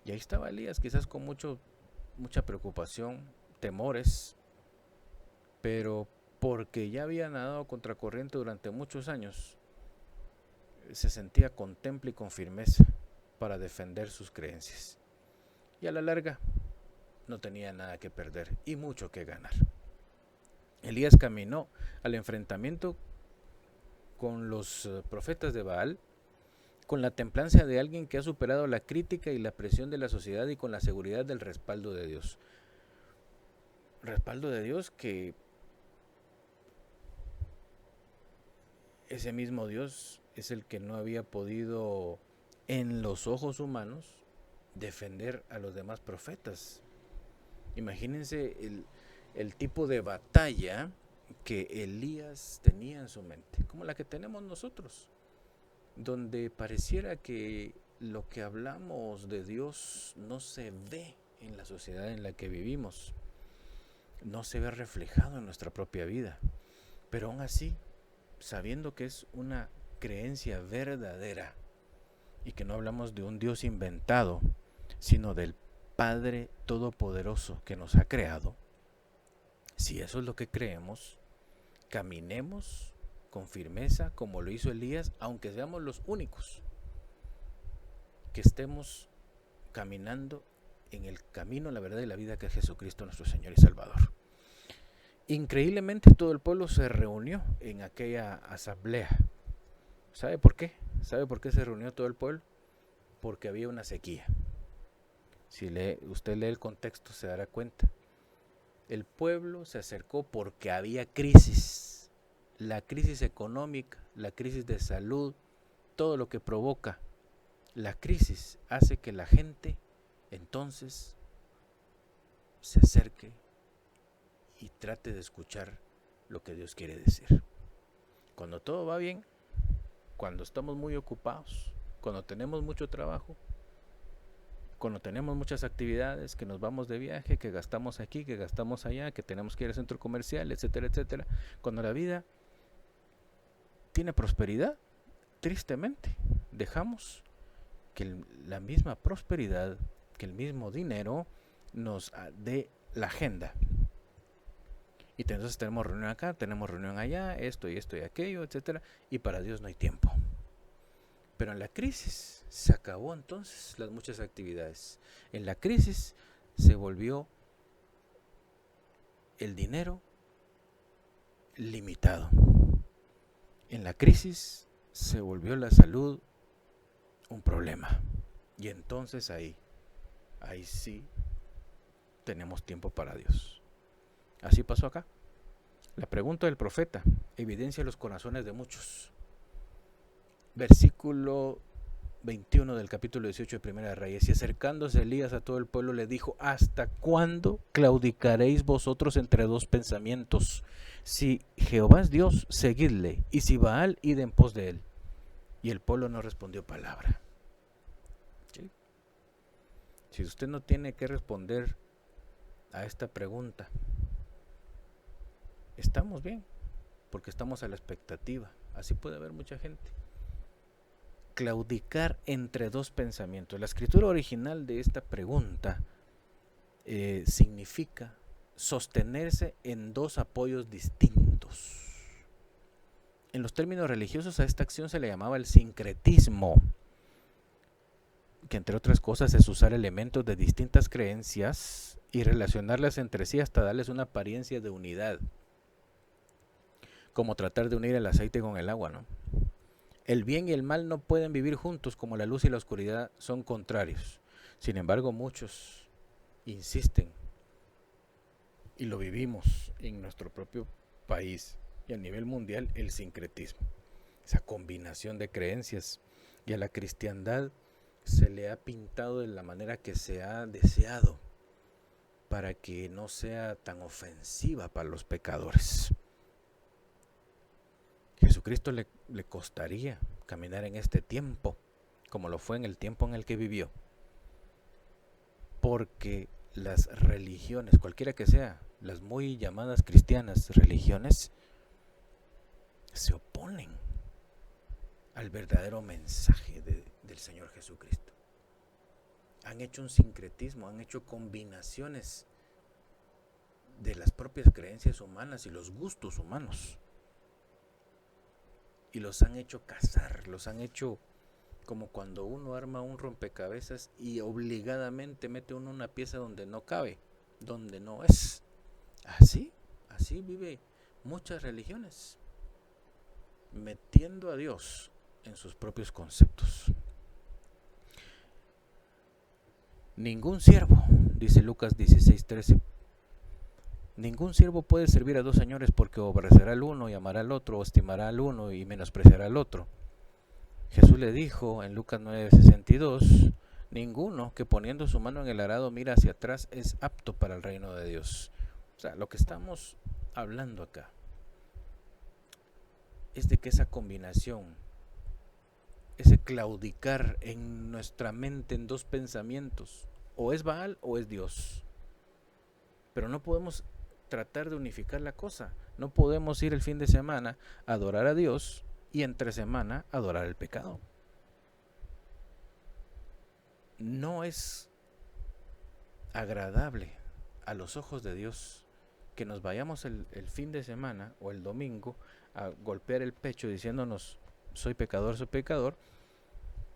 Y ahí estaba Elías, quizás con mucha preocupación, temores, pero porque ya había nadado contra corriente durante muchos años, se sentía con temple y con firmeza para defender sus creencias. Y a la larga no tenía nada que perder y mucho que ganar. Elías caminó al enfrentamiento con los profetas de Baal con la templanza de alguien que ha superado la crítica y la presión de la sociedad y con la seguridad del respaldo de Dios. Respaldo de Dios, que ese mismo Dios es el que no había podido, en los ojos humanos, defender a los demás profetas. Imagínense el tipo de batalla que Elías tenía en su mente, como la que tenemos nosotros, donde pareciera que lo que hablamos de Dios no se ve en la sociedad en la que vivimos, no se ve reflejado en nuestra propia vida, pero aún así, sabiendo que es una creencia verdadera y que no hablamos de un Dios inventado, sino del Padre Todopoderoso que nos ha creado, si eso es lo que creemos, caminemos con firmeza como lo hizo Elías, aunque seamos los únicos que estemos caminando en el camino, la verdad y la vida que es Jesucristo nuestro Señor y Salvador. Increíblemente todo el pueblo se reunió en aquella asamblea. ¿Sabe por qué? ¿Sabe por qué se reunió todo el pueblo? Porque había una sequía. Si usted lee el contexto se dará cuenta. El pueblo se acercó porque había crisis. La crisis económica, la crisis de salud, todo lo que provoca la crisis hace que la gente entonces se acerque y trate de escuchar lo que Dios quiere decir. Cuando todo va bien, cuando estamos muy ocupados, cuando tenemos mucho trabajo, cuando tenemos muchas actividades, que nos vamos de viaje, que gastamos aquí, que gastamos allá, que tenemos que ir al centro comercial, etcétera, etcétera. Cuando la vida tiene prosperidad, tristemente dejamos que la misma prosperidad, que el mismo dinero nos dé la agenda. Y entonces tenemos reunión acá, tenemos reunión allá, esto y aquello, etcétera, y para Dios no hay tiempo. Pero en la crisis se acabó entonces las muchas actividades. En la crisis se volvió el dinero limitado. En la crisis se volvió la salud un problema. Y entonces ahí sí tenemos tiempo para Dios. Así pasó acá. La pregunta del profeta evidencia los corazones de muchos. Versículo 21 del capítulo 18 de Primera de Reyes. Y acercándose Elías a todo el pueblo le dijo: ¿hasta cuándo claudicaréis vosotros entre dos pensamientos? Si Jehová es Dios, seguidle, y si Baal, id en pos de él. Y el pueblo no respondió palabra. ¿Sí? Si usted no tiene que responder a esta pregunta, estamos bien, porque estamos a la expectativa. Así puede haber mucha gente. Claudicar entre dos pensamientos. La escritura original de esta pregunta significa sostenerse en dos apoyos distintos. En los términos religiosos a esta acción se le llamaba el sincretismo, que entre otras cosas es usar elementos de distintas creencias y relacionarlas entre sí hasta darles una apariencia de unidad, como tratar de unir el aceite con el agua, ¿no? El bien y el mal no pueden vivir juntos, como la luz y la oscuridad son contrarios. Sin embargo, muchos insisten, y lo vivimos en nuestro propio país y a nivel mundial, el sincretismo, esa combinación de creencias. Y a la cristiandad se le ha pintado de la manera que se ha deseado para que no sea tan ofensiva para los pecadores. Jesucristo le costaría caminar en este tiempo, como lo fue en el tiempo en el que vivió, porque las religiones, cualquiera que sea, las muy llamadas cristianas religiones, se oponen al verdadero mensaje del Señor Jesucristo. Han hecho un sincretismo, han hecho combinaciones de las propias creencias humanas y los gustos humanos, y los han hecho cazar, los han hecho como cuando uno arma un rompecabezas y obligadamente mete uno una pieza donde no cabe, donde no es. Así vive muchas religiones, metiendo a Dios en sus propios conceptos. Ningún siervo, dice Lucas 16:13, ningún siervo puede servir a dos señores, porque aborrecerá al uno y amará al otro, o estimará al uno y menospreciará al otro. Jesús le dijo en Lucas 9:62, ninguno que poniendo su mano en el arado mira hacia atrás es apto para el reino de Dios. O sea, lo que estamos hablando acá es de que esa combinación, ese claudicar en nuestra mente en dos pensamientos, o es Baal o es Dios. Pero no podemos tratar de unificar la cosa. No podemos ir el fin de semana a adorar a Dios y entre semana adorar el pecado. No es agradable a los ojos de Dios que nos vayamos el fin de semana o el domingo a golpear el pecho diciéndonos: soy pecador,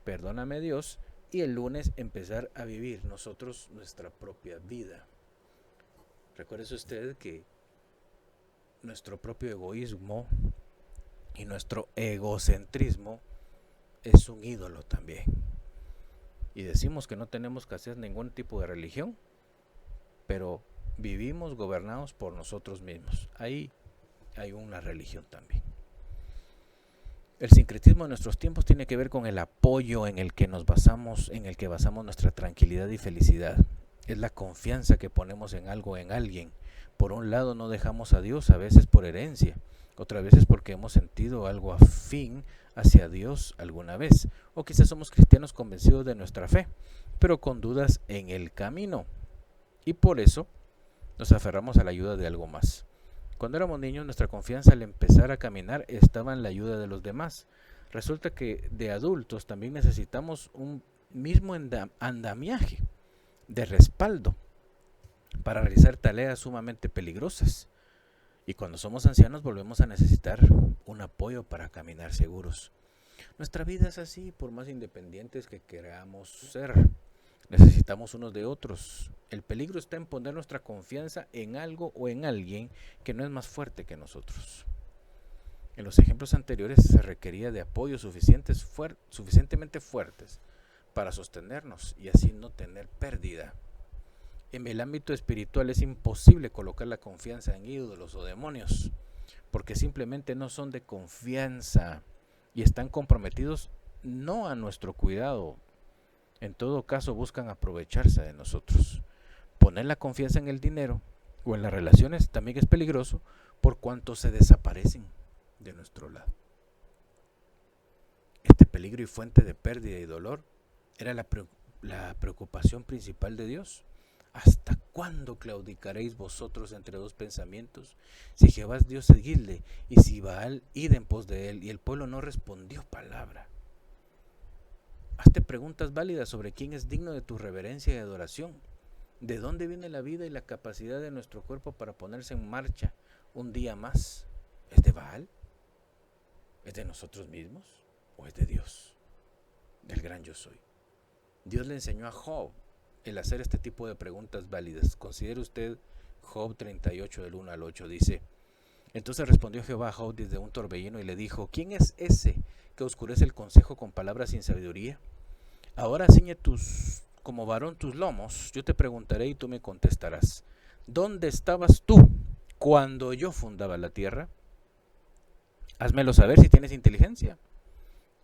perdóname Dios, y el lunes empezar a vivir nosotros nuestra propia vida. Recuerde usted que nuestro propio egoísmo y nuestro egocentrismo es un ídolo también. Y decimos que no tenemos que hacer ningún tipo de religión, pero vivimos gobernados por nosotros mismos. Ahí hay una religión también. El sincretismo de nuestros tiempos tiene que ver con el apoyo en el que nos basamos, en el que basamos nuestra tranquilidad y felicidad. Es la confianza que ponemos en algo, en alguien. Por un lado no dejamos a Dios, a veces por herencia, otras veces porque hemos sentido algo afín hacia Dios alguna vez, o quizás somos cristianos convencidos de nuestra fe, pero con dudas en el camino, y por eso nos aferramos a la ayuda de algo más. Cuando éramos niños, nuestra confianza al empezar a caminar estaba en la ayuda de los demás. Resulta que de adultos también necesitamos un mismo andamiaje de respaldo para realizar tareas sumamente peligrosas. Y cuando somos ancianos volvemos a necesitar un apoyo para caminar seguros. Nuestra vida es así, por más independientes que queramos ser. necesitamos unos de otros. El peligro está en poner nuestra confianza en algo o en alguien que no es más fuerte que nosotros. En los ejemplos anteriores se requería de apoyos suficientemente fuertes para sostenernos y así no tener pérdida. En el ámbito espiritual es imposible colocar la confianza en ídolos o demonios, porque simplemente no son de confianza y están comprometidos no a nuestro cuidado. En todo caso buscan aprovecharse de nosotros. Poner la confianza en el dinero o en las relaciones también es peligroso por cuanto se desaparecen de nuestro lado. Este peligro y fuente de pérdida y dolor era la preocupación principal de Dios. ¿Hasta cuándo claudicaréis vosotros entre dos pensamientos? Si Jehová es Dios, seguidle, y si Baal, id en pos de él. Y el pueblo no respondió palabra. Hazte preguntas válidas sobre quién es digno de tu reverencia y adoración. ¿De dónde viene la vida y la capacidad de nuestro cuerpo para ponerse en marcha un día más? ¿Es de Baal? ¿Es de nosotros mismos? ¿O es de Dios? Del gran yo soy. Dios le enseñó a Job el hacer este tipo de preguntas válidas. Considere usted Job 38 del 1 al 8. Dice: entonces respondió Jehová a Job desde un torbellino y le dijo: ¿quién es ese que oscurece el consejo con palabras sin sabiduría? Ahora ciñe como varón tus lomos, yo te preguntaré y tú me contestarás. ¿Dónde estabas tú cuando yo fundaba la tierra? Házmelo saber si tienes inteligencia.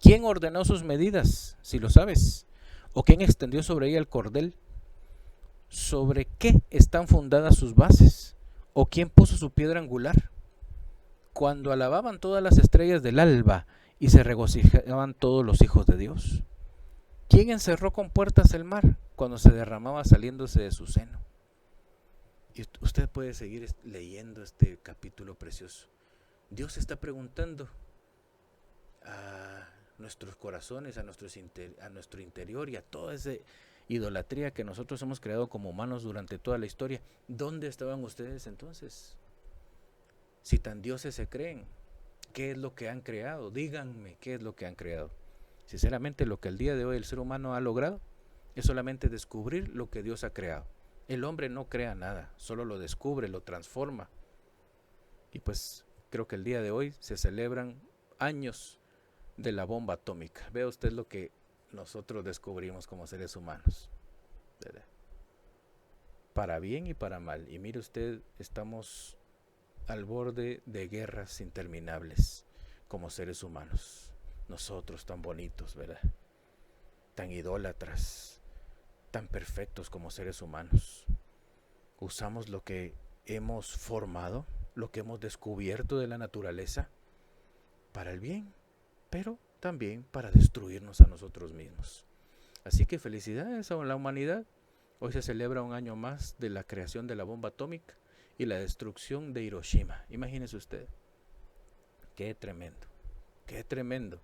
¿Quién ordenó sus medidas, si lo sabes? ¿O quién extendió sobre ella el cordel? ¿Sobre qué están fundadas sus bases? ¿O quién puso su piedra angular? Cuando alababan todas las estrellas del alba y se regocijaban todos los hijos de Dios. ¿Quién encerró con puertas el mar cuando se derramaba saliéndose de su seno? Y usted puede seguir leyendo este capítulo precioso. Dios está preguntando a nuestros corazones, a nuestro interior y a toda esa idolatría que nosotros hemos creado como humanos durante toda la historia. ¿Dónde estaban ustedes entonces? Si tan dioses se creen, ¿qué es lo que han creado? Díganme, ¿qué es lo que han creado? Sinceramente, lo que el día de hoy el ser humano ha logrado es solamente descubrir lo que Dios ha creado. El hombre no crea nada, solo lo descubre, lo transforma. Y pues creo que el día de hoy se celebran años de la bomba atómica. Vea usted lo que nosotros descubrimos como seres humanos, ¿verdad? Para bien y para mal. Y mire usted, estamos al borde de guerras interminables como seres humanos. Nosotros tan bonitos, ¿verdad? Tan idólatras, tan perfectos como seres humanos. Usamos lo que hemos formado, lo que hemos descubierto de la naturaleza para el bien, pero también para destruirnos a nosotros mismos. Así que felicidades a la humanidad. Hoy se celebra un año más de la creación de la bomba atómica y la destrucción de Hiroshima. Imagínese usted. Qué tremendo, qué tremendo.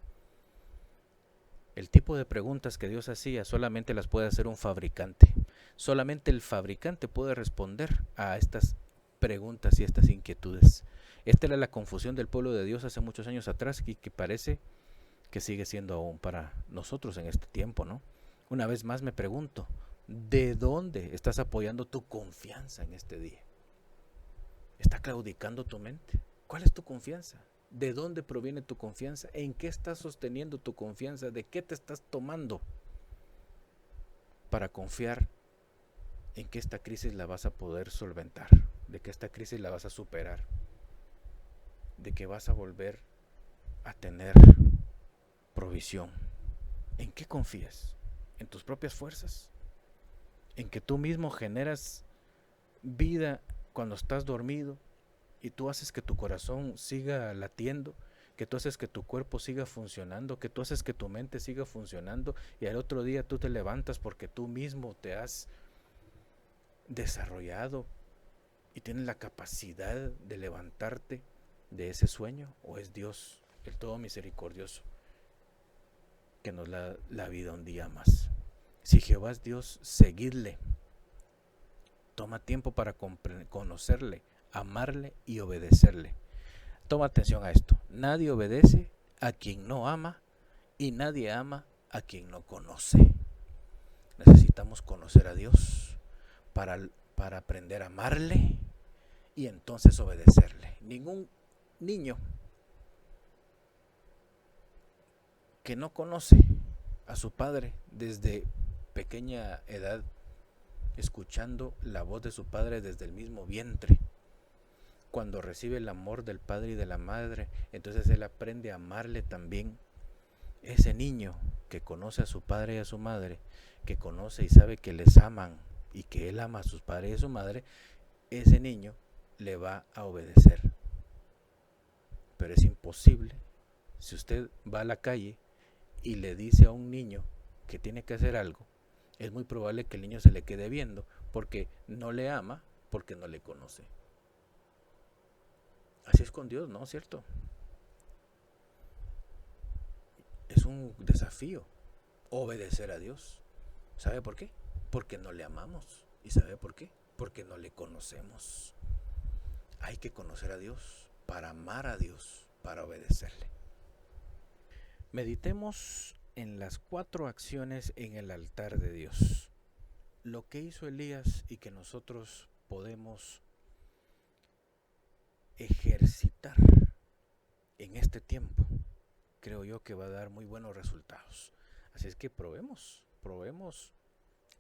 El tipo de preguntas que Dios hacía solamente las puede hacer un fabricante. Solamente el fabricante puede responder a estas preguntas y estas inquietudes. Esta era la confusión del pueblo de Dios hace muchos años atrás y que parece que sigue siendo aún para nosotros en este tiempo, ¿no? Una vez más me pregunto, ¿de dónde estás apoyando tu confianza en este día? ¿Está claudicando tu mente? ¿Cuál es tu confianza? ¿De dónde proviene tu confianza? ¿En qué estás sosteniendo tu confianza? ¿De qué te estás tomando para confiar en que esta crisis la vas a poder solventar? ¿De que esta crisis la vas a superar? ¿De que vas a volver a tener provisión? ¿En qué confías? ¿En tus propias fuerzas? ¿En que tú mismo generas vida cuando estás dormido? Y tú haces que tu corazón siga latiendo, que tú haces que tu cuerpo siga funcionando, que tú haces que tu mente siga funcionando, y al otro día tú te levantas porque tú mismo te has desarrollado y tienes la capacidad de levantarte de ese sueño. ¿O es Dios, el todo misericordioso, que nos da la vida un día más? Si Jehová es Dios, seguidle. Toma tiempo para conocerle, amarle y obedecerle. Toma atención a esto. Nadie obedece a quien no ama y nadie ama a quien no conoce. Necesitamos necesitamos conocer a Dios para aprender a amarle y entonces obedecerle. Ningún niño que no conoce a su padre desde pequeña edad, escuchando la voz de su padre desde el mismo vientre, cuando recibe el amor del padre y de la madre, entonces él aprende a amarle también. Ese niño que conoce a su padre y a su madre, que conoce y sabe que les aman y que él ama a sus padres y a su madre, ese niño le va a obedecer. Pero es imposible. Si usted va a la calle y le dice a un niño que tiene que hacer algo, es muy probable que el niño se le quede viendo porque no le ama, porque no le conoce. Así es con Dios, ¿no? ¿Cierto? Es un desafío obedecer a Dios. ¿Sabe por qué? Porque no le amamos. ¿Y sabe por qué? Porque no le conocemos. Hay que conocer a Dios para amar a Dios, para obedecerle. Meditemos en las 4 acciones en el altar de Dios. Lo que hizo Elías y que nosotros podemos ejercitar en este tiempo, creo yo que va a dar muy buenos resultados. Así es que probemos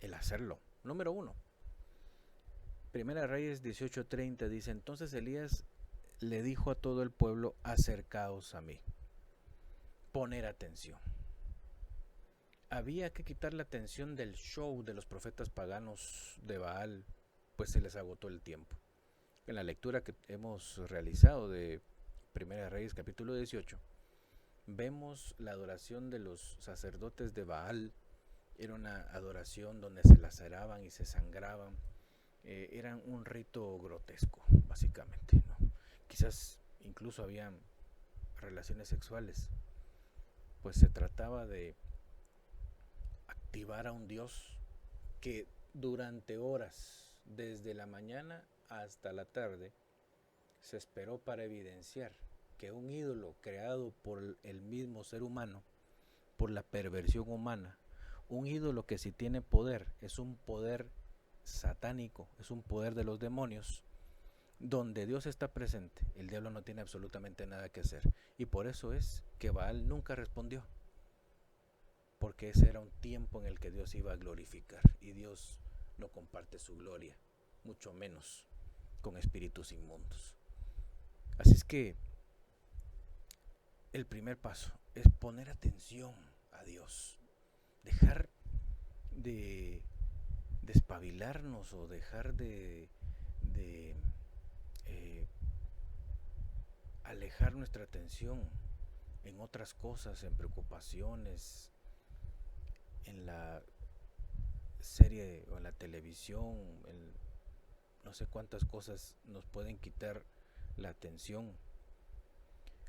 el hacerlo. Número 1. Primera Reyes 18:30 dice: entonces Elías le dijo a todo el pueblo: acercaos a mí. Poner atención. Había que quitar la atención del show de los profetas paganos de Baal, pues se les agotó el tiempo. En la lectura que hemos realizado de Primera Reyes capítulo 18, vemos la adoración de los sacerdotes de Baal. Era una adoración donde se laceraban y se sangraban. Eran un rito grotesco, básicamente, ¿no? Quizás incluso habían relaciones sexuales. Pues se trataba de activar a un Dios que durante horas, desde la mañana hasta la tarde, se esperó para evidenciar que un ídolo creado por el mismo ser humano, por la perversión humana, un ídolo que si tiene poder, es un poder satánico, es un poder de los demonios, donde Dios está presente, el diablo no tiene absolutamente nada que hacer. Y por eso es que Baal nunca respondió, porque ese era un tiempo en el que Dios iba a glorificar, y Dios no comparte su gloria, mucho menos con espíritus inmundos. Así es que el primer paso es poner atención a Dios, dejar de despabilarnos o dejar de alejar nuestra atención en otras cosas, en preocupaciones, en la serie o en la televisión, en no sé cuántas cosas nos pueden quitar la atención.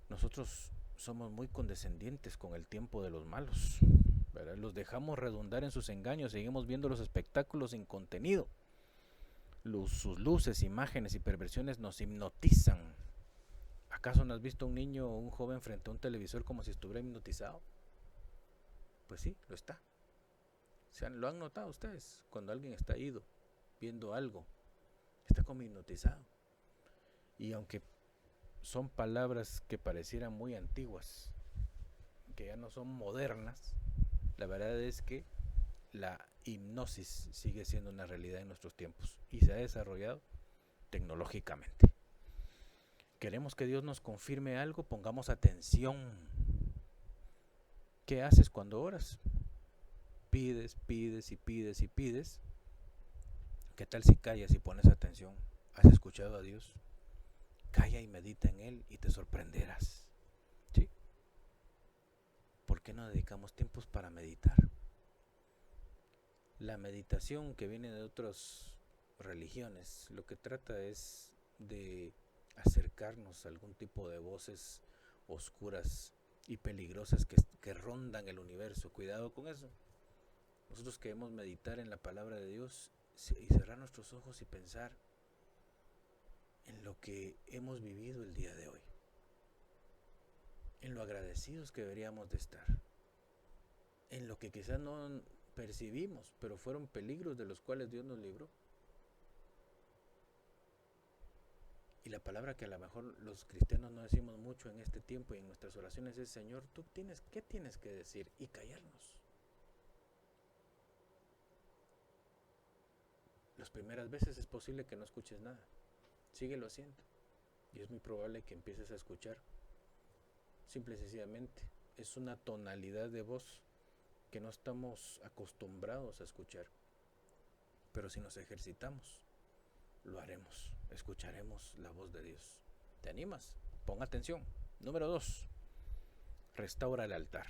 Nosotros somos muy condescendientes con el tiempo de los malos, ¿verdad? Los dejamos redundar en sus engaños, seguimos viendo los espectáculos sin contenido. Sus luces, imágenes y perversiones nos hipnotizan. ¿Acaso no has visto a un niño o un joven frente a un televisor como si estuviera hipnotizado? Pues sí, lo está. ¿Lo han notado ustedes? Cuando alguien está ido, viendo algo, está como hipnotizado. Y aunque son palabras que parecieran muy antiguas, que ya no son modernas, la verdad es que la hipnosis sigue siendo una realidad en nuestros tiempos y se ha desarrollado tecnológicamente. Queremos que Dios nos confirme algo, pongamos atención. ¿Qué haces cuando oras? Pides y pides. ¿Qué tal si callas y pones atención? ¿Has escuchado a Dios? Calla y medita en Él y te sorprenderás. ¿Sí? ¿Por qué no dedicamos tiempos para meditar? La meditación que viene de otras religiones, lo que trata es de acercarnos a algún tipo de voces oscuras y peligrosas que rondan el universo. Cuidado con eso. Nosotros queremos meditar en la palabra de Dios y cerrar nuestros ojos y pensar en lo que hemos vivido el día de hoy, en lo agradecidos que deberíamos de estar, en lo que quizás no percibimos, pero fueron peligros de los cuales Dios nos libró. Y la palabra que a lo mejor los cristianos no decimos mucho en este tiempo y en nuestras oraciones es: Señor, ¿qué tienes que decir? Y callarnos. Las primeras veces es posible que no escuches nada. Síguelo haciendo. Y es muy probable que empieces a escuchar. Simple y sencillamente es una tonalidad de voz que no estamos acostumbrados a escuchar. Pero si nos ejercitamos, lo haremos. Escucharemos la voz de Dios. ¿Te animas? Pon atención. Número 2. Restaura el altar.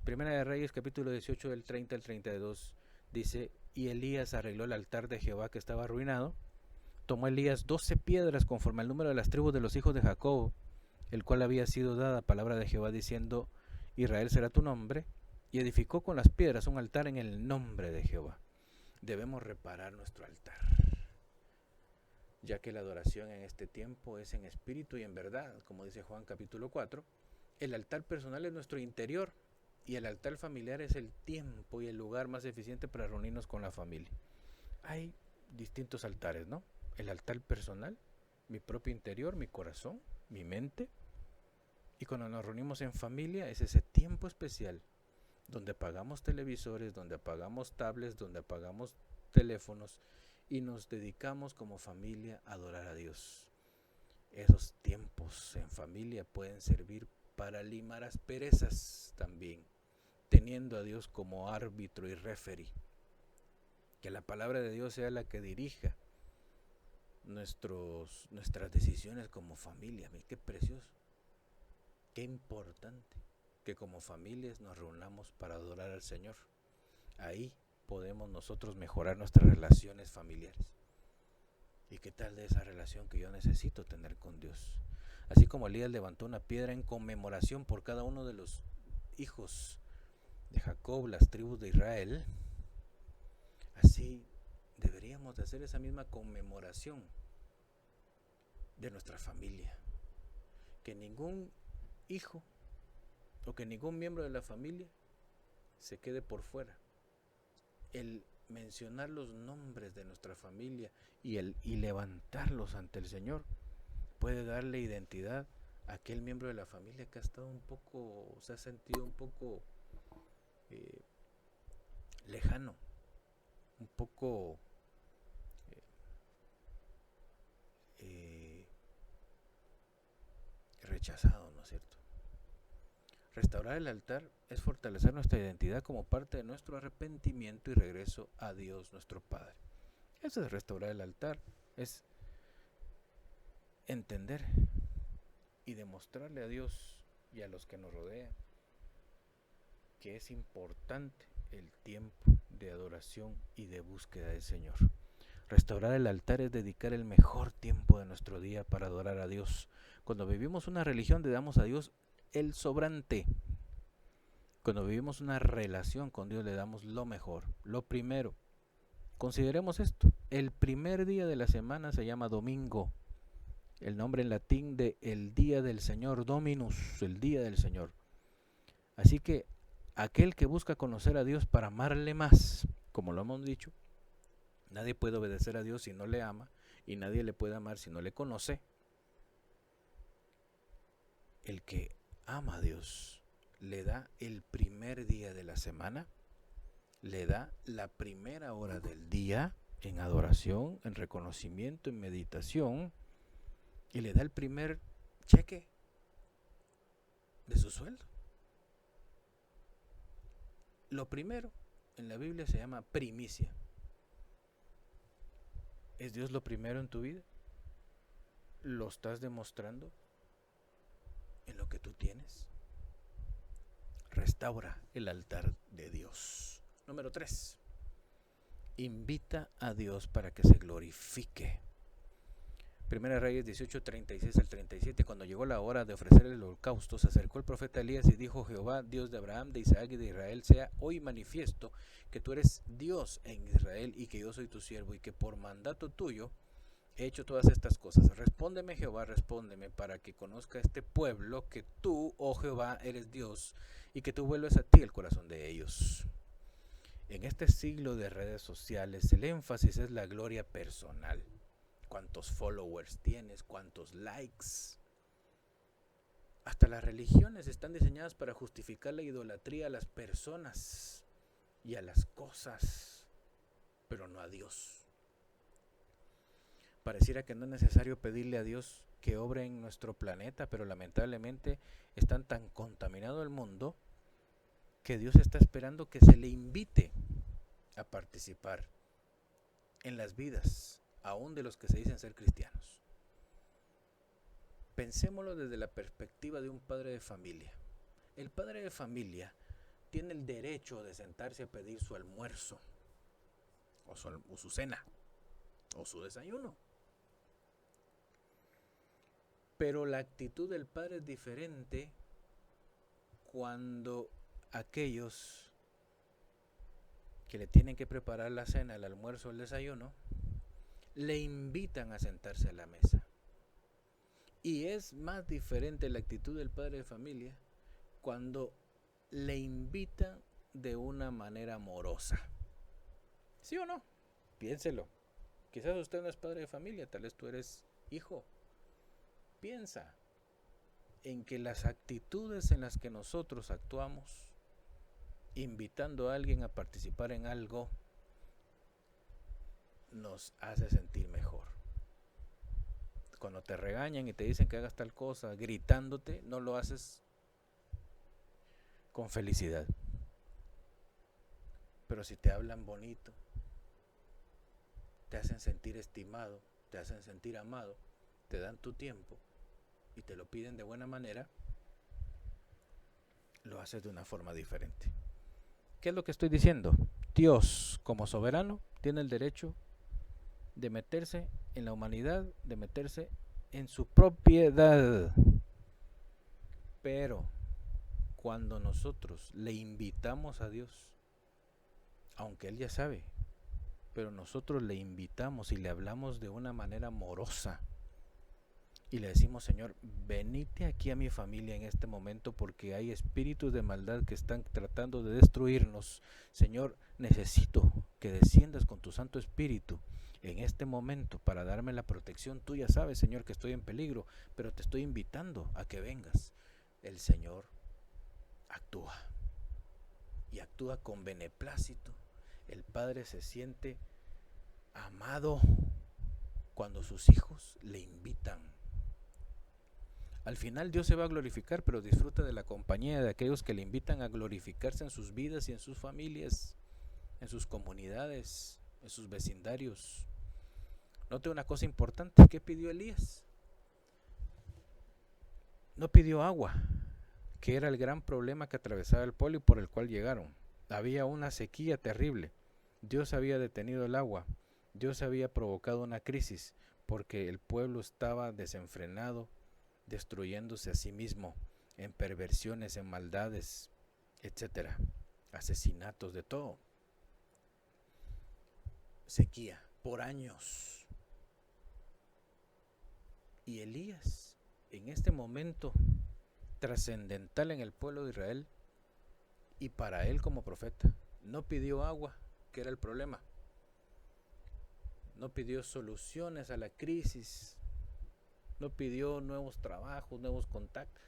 Primera de Reyes, capítulo 18, del 30 al 32, dice: y Elías arregló el altar de Jehová que estaba arruinado. Tomó Elías 12 piedras conforme al número de las tribus de los hijos de Jacob, el cual había sido dada palabra de Jehová diciendo: Israel será tu nombre, y edificó con las piedras un altar en el nombre de Jehová. Debemos reparar nuestro altar, ya que la adoración en este tiempo es en espíritu y en verdad, como dice Juan capítulo 4. El altar personal es nuestro interior, y el altar familiar es el tiempo y el lugar más eficiente para reunirnos con la familia. Hay distintos altares, ¿no? El altar personal, mi propio interior, mi corazón, mi mente. Y cuando nos reunimos en familia es ese tiempo especial donde apagamos televisores, donde apagamos tablets, donde apagamos teléfonos y nos dedicamos como familia a adorar a Dios. Esos tiempos en familia pueden servir para limar asperezas también, teniendo a Dios como árbitro y referee. Que la palabra de Dios sea la que dirija nuestras decisiones como familia. Qué precioso, qué importante que como familias nos reunamos para adorar al Señor. Ahí podemos nosotros mejorar nuestras relaciones familiares. ¿Y qué tal de esa relación que yo necesito tener con Dios? Así como Elías levantó una piedra en conmemoración por cada uno de los hijos de Jacob, las tribus de Israel, así deberíamos de hacer esa misma conmemoración de nuestra familia. Que ningún hijo o que ningún miembro de la familia se quede por fuera. El mencionar los nombres de nuestra familia y levantarlos ante el Señor puede darle identidad a aquel miembro de la familia que ha estado se ha sentido un poco lejano, un poco rechazado, ¿no es cierto? Restaurar el altar es fortalecer nuestra identidad como parte de nuestro arrepentimiento y regreso a Dios nuestro Padre. Eso es restaurar el altar, es entender y demostrarle a Dios y a los que nos rodean que es importante el tiempo de adoración y de búsqueda del Señor. Restaurar el altar es dedicar el mejor tiempo de nuestro día para adorar a Dios. Cuando vivimos una religión, le damos a Dios el sobrante. Cuando vivimos una relación con Dios, le damos lo mejor, lo primero. Consideremos esto: el primer día de la semana se llama domingo, el nombre en latín de el día del Señor, Dominus, el día del Señor. Así que aquel que busca conocer a Dios para amarle más, como lo hemos dicho, nadie puede obedecer a Dios si no le ama, y nadie le puede amar si no le conoce. El que ama a Dios le da el primer día de la semana, le da la primera hora del día en adoración, en reconocimiento, en meditación, y le da el primer cheque de su sueldo. Lo primero en la Biblia se llama primicia. ¿Es Dios lo primero en tu vida? ¿Lo estás demostrando en lo que tú tienes? Restaura el altar de Dios. Número 3. Invita a Dios para que se glorifique. Primera Reyes 18, 36 al 37. Cuando llegó la hora de ofrecer el holocausto, se acercó el profeta Elías y dijo: Jehová, Dios de Abraham, de Isaac y de Israel, sea hoy manifiesto que tú eres Dios en Israel y que yo soy tu siervo y que por mandato tuyo he hecho todas estas cosas. Respóndeme, Jehová, respóndeme, para que conozca este pueblo que tú, oh Jehová, eres Dios y que tú vuelves a ti el corazón de ellos. En este siglo de redes sociales, el énfasis es la gloria personal. Cuántos followers tienes, cuántos likes. Hasta las religiones están diseñadas para justificar la idolatría a las personas y a las cosas, pero no a Dios. Pareciera que no es necesario pedirle a Dios que obre en nuestro planeta, pero lamentablemente está tan contaminado el mundo que Dios está esperando que se le invite a participar en las vidas, aún de los que se dicen ser cristianos. Pensémoslo desde la perspectiva de un padre de familia. El padre de familia tiene el derecho de sentarse a pedir su almuerzo, o su cena, o su desayuno. Pero la actitud del padre es diferente cuando aquellos que le tienen que preparar la cena, el almuerzo, el desayuno, le invitan a sentarse a la mesa. Y es más diferente la actitud del padre de familia cuando le invitan de una manera amorosa. ¿Sí o no? Piénselo. Quizás usted no es padre de familia, tal vez tú eres hijo. Piensa en que las actitudes en las que nosotros actuamos, invitando a alguien a participar en algo, nos hace sentir mejor. Cuando te regañan y te dicen que hagas tal cosa, gritándote, no lo haces con felicidad. Pero si te hablan bonito, te hacen sentir estimado, te hacen sentir amado, te dan tu tiempo y te lo piden de buena manera, lo haces de una forma diferente. ¿Qué es lo que estoy diciendo? Dios, como soberano, tiene el derecho de meterse en la humanidad, de meterse en su propiedad. Pero cuando nosotros le invitamos a Dios, aunque Él ya sabe, pero nosotros le invitamos y le hablamos de una manera amorosa, y le decimos: Señor, venite aquí a mi familia en este momento porque hay espíritus de maldad que están tratando de destruirnos. Señor, necesito que desciendas con tu Santo Espíritu en este momento para darme la protección. Tú ya sabes, Señor, que estoy en peligro, pero te estoy invitando a que vengas. El Señor actúa, y actúa con beneplácito. El Padre se siente amado cuando sus hijos le invitan. Al final Dios se va a glorificar, pero disfruta de la compañía de aquellos que le invitan a glorificarse en sus vidas y en sus familias, en sus comunidades, en sus vecindarios. Note una cosa importante: ¿qué pidió Elías? No pidió agua, que era el gran problema que atravesaba el pueblo y por el cual llegaron. Había una sequía terrible. Dios había detenido el agua. Dios había provocado una crisis porque el pueblo estaba desenfrenado, destruyéndose a sí mismo en perversiones, en maldades, etcétera, asesinatos, de todo. Sequía por años. Y Elías, en este momento trascendental en el pueblo de Israel y para él como profeta, no pidió agua, que era el problema. No pidió soluciones a la crisis. No pidió nuevos trabajos, nuevos contactos.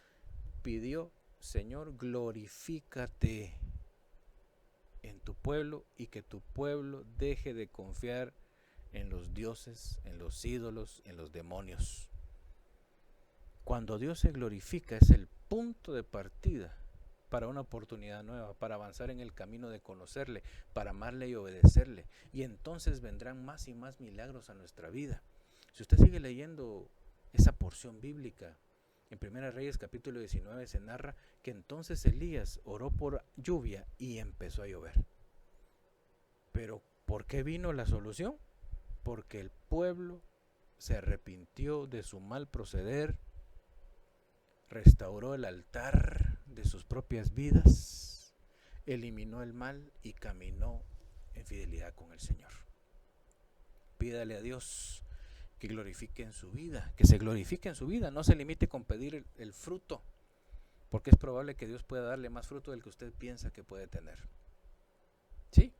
Pidió: Señor, glorifícate en tu pueblo y que tu pueblo deje de confiar en los dioses, en los ídolos, en los demonios. Cuando Dios se glorifica es el punto de partida para una oportunidad nueva, para avanzar en el camino de conocerle, para amarle y obedecerle. Y entonces vendrán más y más milagros a nuestra vida. Si usted sigue leyendo esa porción bíblica, en 1 Reyes capítulo 19 se narra que entonces Elías oró por lluvia y empezó a llover. Pero ¿por qué vino la solución? Porque el pueblo se arrepintió de su mal proceder, restauró el altar de sus propias vidas, eliminó el mal y caminó en fidelidad con el Señor. Pídale a Dios que glorifique en su vida, que se glorifique en su vida. No se limite con pedir el fruto, porque es probable que Dios pueda darle más fruto del que usted piensa que puede tener. ¿Sí?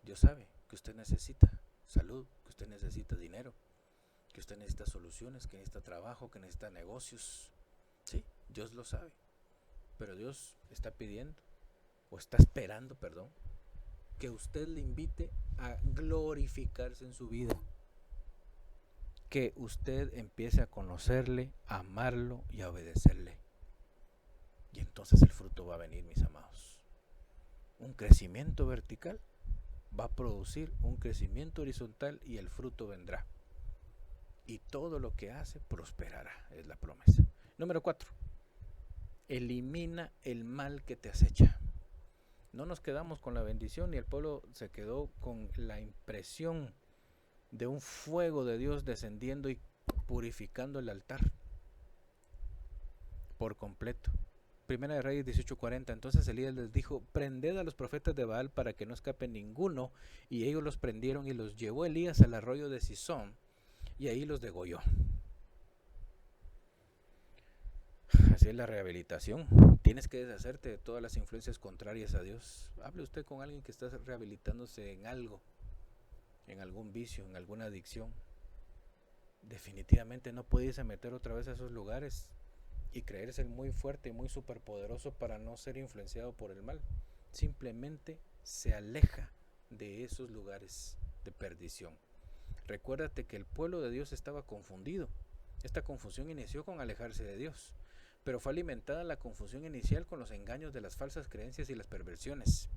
Dios sabe que usted necesita salud, que usted necesita dinero, que usted necesita soluciones, que necesita trabajo, que necesita negocios. Sí, Dios lo sabe. Pero Dios está pidiendo, o está esperando, perdón, que usted le invite a glorificarse en su vida. Que usted empiece a conocerle, a amarlo y a obedecerle. Y entonces el fruto va a venir, mis amados. Un crecimiento vertical va a producir un crecimiento horizontal y el fruto vendrá. Y todo lo que hace prosperará, es la promesa. Número 4. Elimina el mal que te acecha. No nos quedamos con la bendición y el pueblo se quedó con la impresión de un fuego de Dios descendiendo y purificando el altar por completo. Primera de Reyes 18:40. Entonces Elías les dijo: prended a los profetas de Baal para que no escape ninguno. Y ellos los prendieron y los llevó Elías al arroyo de Sison y ahí los degolló. Así es la rehabilitación. Tienes que deshacerte de todas las influencias contrarias a Dios. Hable usted con alguien que está rehabilitándose en algo, en algún vicio, en alguna adicción. Definitivamente no puede irse a meter otra vez a esos lugares y creerse muy fuerte y muy superpoderoso para no ser influenciado por el mal. Simplemente se aleja de esos lugares de perdición. Recuérdate que el pueblo de Dios estaba confundido. Esta confusión inició con alejarse de Dios, pero fue alimentada la confusión inicial con los engaños de las falsas creencias y las perversiones.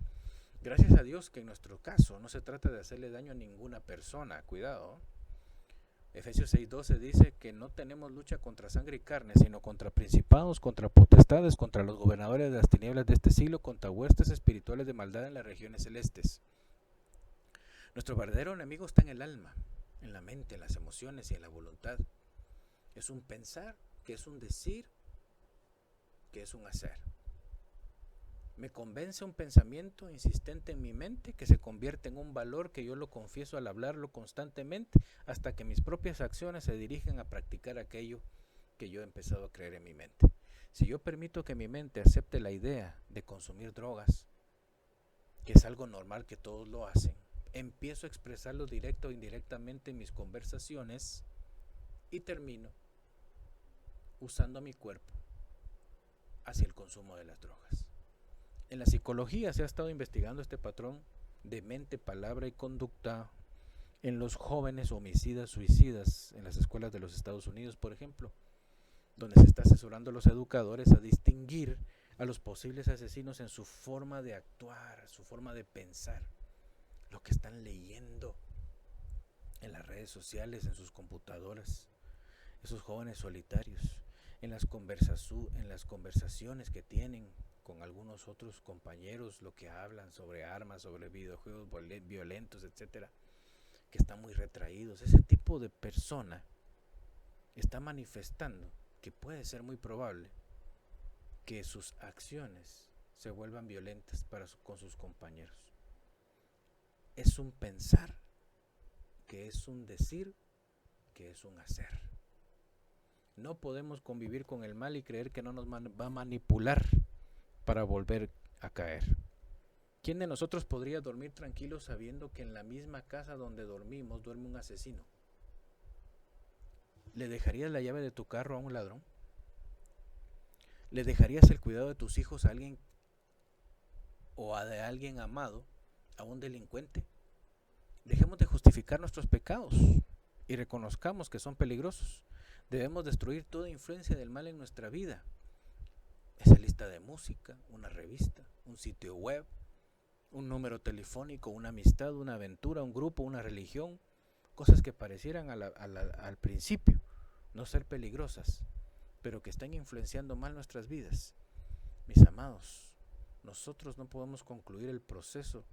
Gracias a Dios que en nuestro caso no se trata de hacerle daño a ninguna persona. Cuidado. Efesios 6:12 dice que no tenemos lucha contra sangre y carne, sino contra principados, contra potestades, contra los gobernadores de las tinieblas de este siglo, contra huestes espirituales de maldad en las regiones celestes. Nuestro verdadero enemigo está en el alma, en la mente, en las emociones y en la voluntad. Es un pensar, que es un decir, que es un hacer. Me convence un pensamiento insistente en mi mente que se convierte en un valor que yo lo confieso al hablarlo constantemente hasta que mis propias acciones se dirigen a practicar aquello que yo he empezado a creer en mi mente. Si yo permito que mi mente acepte la idea de consumir drogas, que es algo normal que todos lo hacen, empiezo a expresarlo directo o indirectamente en mis conversaciones y termino usando mi cuerpo hacia el consumo de las drogas. En la psicología se ha estado investigando este patrón de mente, palabra y conducta en los jóvenes homicidas, suicidas en las escuelas de los Estados Unidos, por ejemplo, donde se está asesorando a los educadores a distinguir a los posibles asesinos en su forma de actuar, su forma de pensar, lo que están leyendo en las redes sociales, en sus computadoras, esos jóvenes solitarios, en las conversaciones que tienen con algunos otros compañeros, lo que hablan sobre armas, sobre videojuegos violentos, etcétera, que están muy retraídos. Ese tipo de persona está manifestando que puede ser muy probable que sus acciones se vuelvan violentas con sus compañeros. Es un pensar, que es un decir, que es un hacer. No podemos convivir con el mal y creer que no nos va a manipular para volver a caer. ¿Quién de nosotros podría dormir tranquilo sabiendo que en la misma casa donde dormimos duerme un asesino? ¿Le dejarías la llave de tu carro a un ladrón? ¿Le dejarías el cuidado de tus hijos a alguien o de alguien amado a un delincuente? Dejemos de justificar nuestros pecados y reconozcamos que son peligrosos. Debemos destruir toda influencia del mal en nuestra vida. Esa lista de música, una revista, un sitio web, un número telefónico, una amistad, una aventura, un grupo, una religión, cosas que parecieran al principio no ser peligrosas, pero que están influenciando mal nuestras vidas. Mis amados, nosotros no podemos concluir el proceso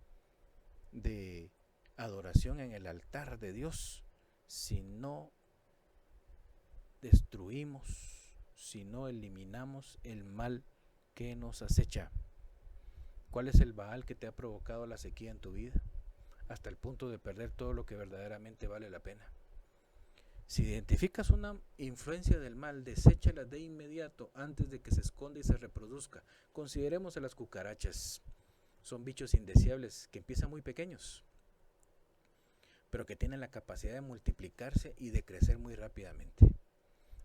de adoración en el altar de Dios si no destruimos, si no eliminamos el mal que nos acecha. ¿Cuál es el Baal que te ha provocado la sequía en tu vida? Hasta el punto de perder todo lo que verdaderamente vale la pena. Si identificas una influencia del mal, deséchala de inmediato antes de que se esconda y se reproduzca. Consideremos a las cucarachas. Son bichos indeseables que empiezan muy pequeños pero que tienen la capacidad de multiplicarse y de crecer muy rápidamente.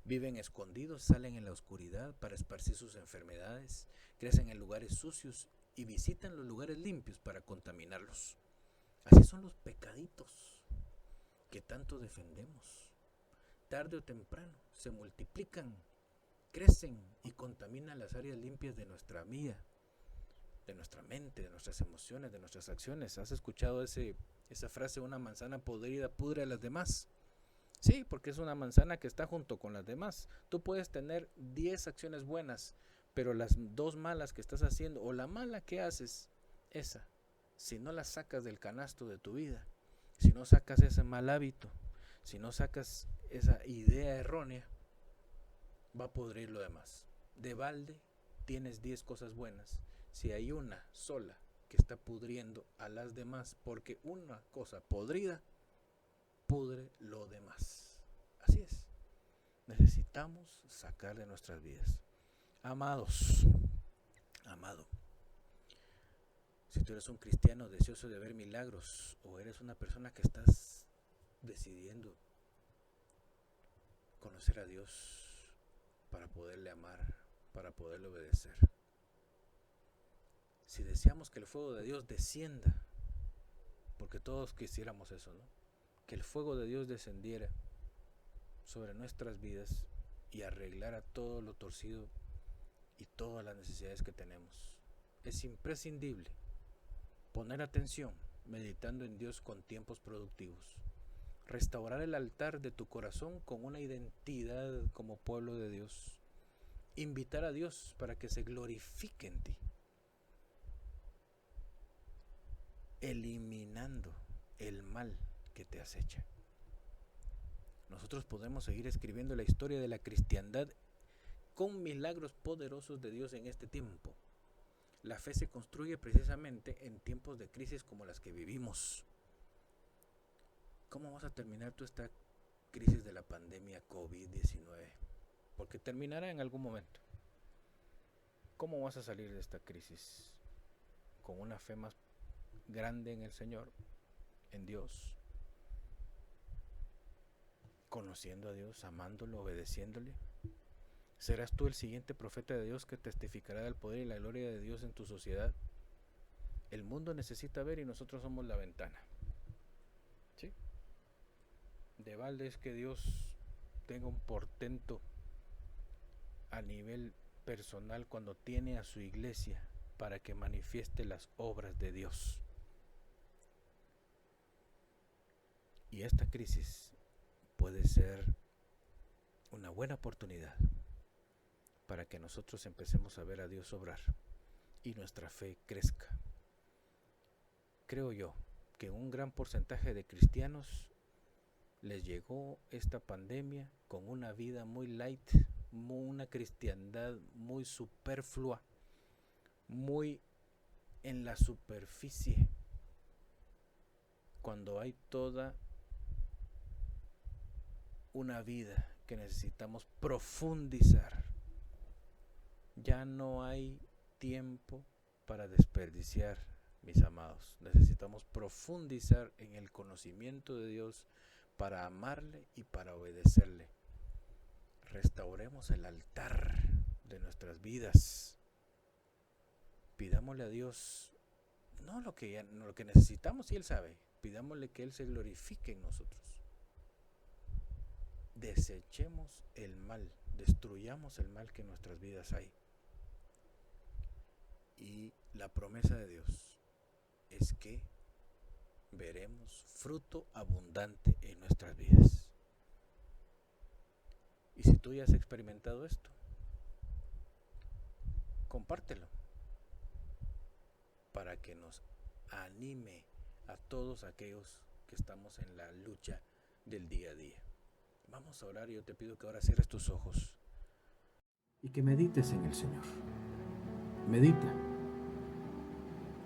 Viven escondidos, salen en la oscuridad para esparcir sus enfermedades, crecen en lugares sucios y visitan los lugares limpios para contaminarlos. Así son los pecaditos que tanto defendemos. Tarde o temprano se multiplican, crecen y contaminan las áreas limpias de nuestra vida, de nuestra mente, de nuestras emociones, de nuestras acciones. ¿Has escuchado esa frase, una manzana podrida pudre a las demás? Sí, porque es una manzana que está junto con las demás. Tú puedes tener 10 acciones buenas, pero las 2 malas que estás haciendo, o la mala que haces, esa, si no la sacas del canasto de tu vida, si no sacas ese mal hábito, si no sacas esa idea errónea, va a podrir lo demás. De balde tienes 10 cosas buenas, si hay una sola que está pudriendo a las demás, porque una cosa podrida pudre lo demás. Así es. Necesitamos sacar de nuestras vidas. Amados, amado, si tú eres un cristiano deseoso de ver milagros, o eres una persona que estás decidiendo conocer a Dios para poderle amar, para poderle obedecer, si deseamos que el fuego de Dios descienda, porque todos quisiéramos eso, ¿no? Que el fuego de Dios descendiera sobre nuestras vidas y arreglara todo lo torcido y todas las necesidades que tenemos. Es imprescindible poner atención meditando en Dios con tiempos productivos. Restaurar el altar de tu corazón con una identidad como pueblo de Dios. Invitar a Dios para que se glorifique en ti. Eliminando el mal que te acecha. Nosotros podemos seguir escribiendo la historia de la cristiandad con milagros poderosos de Dios en este tiempo. La fe se construye precisamente en tiempos de crisis como las que vivimos. ¿Cómo vas a terminar tú esta crisis de la pandemia COVID-19? Porque terminará en algún momento. ¿Cómo vas a salir de esta crisis? Con una fe más grande en el Señor, en Dios, conociendo a Dios, amándolo, obedeciéndole. ¿Serás tú el siguiente profeta de Dios que testificará del poder y la gloria de Dios en tu sociedad? El mundo necesita ver y nosotros somos la ventana. ¿Sí? De balde es que Dios tenga un portento a nivel personal cuando tiene a su iglesia para que manifieste las obras de Dios. Y esta crisis puede ser una buena oportunidad para que nosotros empecemos a ver a Dios obrar y nuestra fe crezca. Creo yo que un gran porcentaje de cristianos les llegó esta pandemia con una vida muy light, una cristiandad muy superflua, muy en la superficie, cuando hay toda una vida que necesitamos profundizar. Ya no hay tiempo para desperdiciar, mis amados. Necesitamos profundizar en el conocimiento de Dios para amarle y para obedecerle. Restauremos el altar de nuestras vidas. Pidámosle a Dios no lo que necesitamos, y Él sabe. Pidámosle que Él se glorifique en nosotros. Desechemos el mal, destruyamos el mal que en nuestras vidas hay. Y la promesa de Dios es que veremos fruto abundante en nuestras vidas. Y si tú ya has experimentado esto, compártelo para que nos anime a todos aquellos que estamos en la lucha del día a día. Vamos a orar y yo te pido que ahora cierres tus ojos y que medites en el Señor. Medita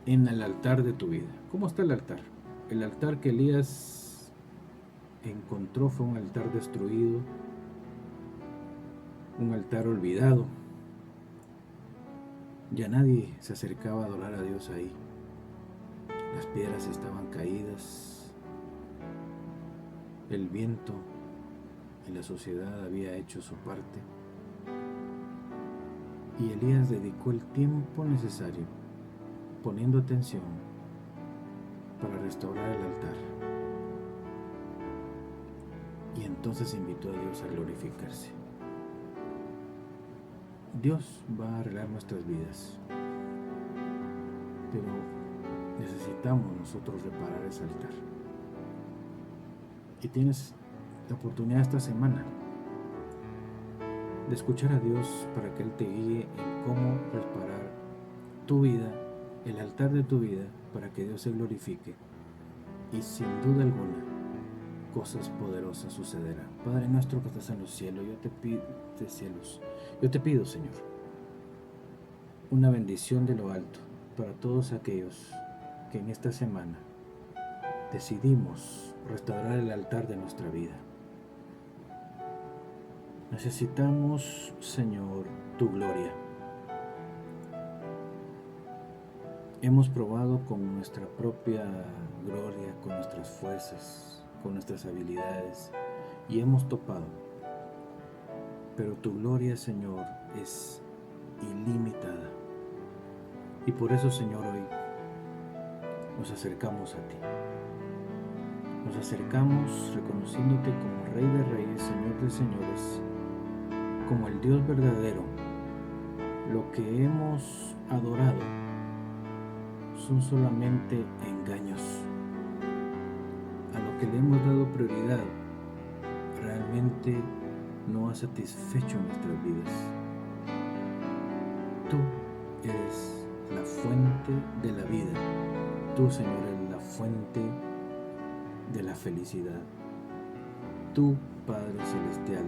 en el altar de tu vida. ¿Cómo está el altar? El altar que Elías encontró fue un altar destruido, un altar olvidado. Ya nadie se acercaba a adorar a Dios ahí. Las piedras estaban caídas, El viento y la sociedad había hecho su parte, y Elías dedicó el tiempo necesario poniendo atención para restaurar el altar. Y entonces invitó a Dios a glorificarse. Dios va a arreglar nuestras vidas, pero necesitamos nosotros reparar ese altar. Y tienes la oportunidad esta semana de escuchar a Dios para que Él te guíe en cómo reparar tu vida, el altar de tu vida, para que Dios se glorifique. Y sin duda alguna, cosas poderosas sucederán. Padre nuestro que estás en los cielos, yo te pido, Señor, una bendición de lo alto para todos aquellos que en esta semana decidimos restaurar el altar de nuestra vida. Necesitamos, Señor, tu gloria. Hemos probado con nuestra propia gloria, con nuestras fuerzas, con nuestras habilidades, y hemos topado. Pero tu gloria, Señor, es ilimitada. Y por eso, Señor, hoy nos acercamos a ti. Nos acercamos reconociéndote como Rey de Reyes, Señor de Señores, como el Dios verdadero. Lo que hemos adorado son solamente engaños. A lo que le hemos dado prioridad realmente no ha satisfecho nuestras vidas. Tú eres la fuente de la vida. Tú, Señor, eres la fuente de la felicidad. Tú, Padre Celestial,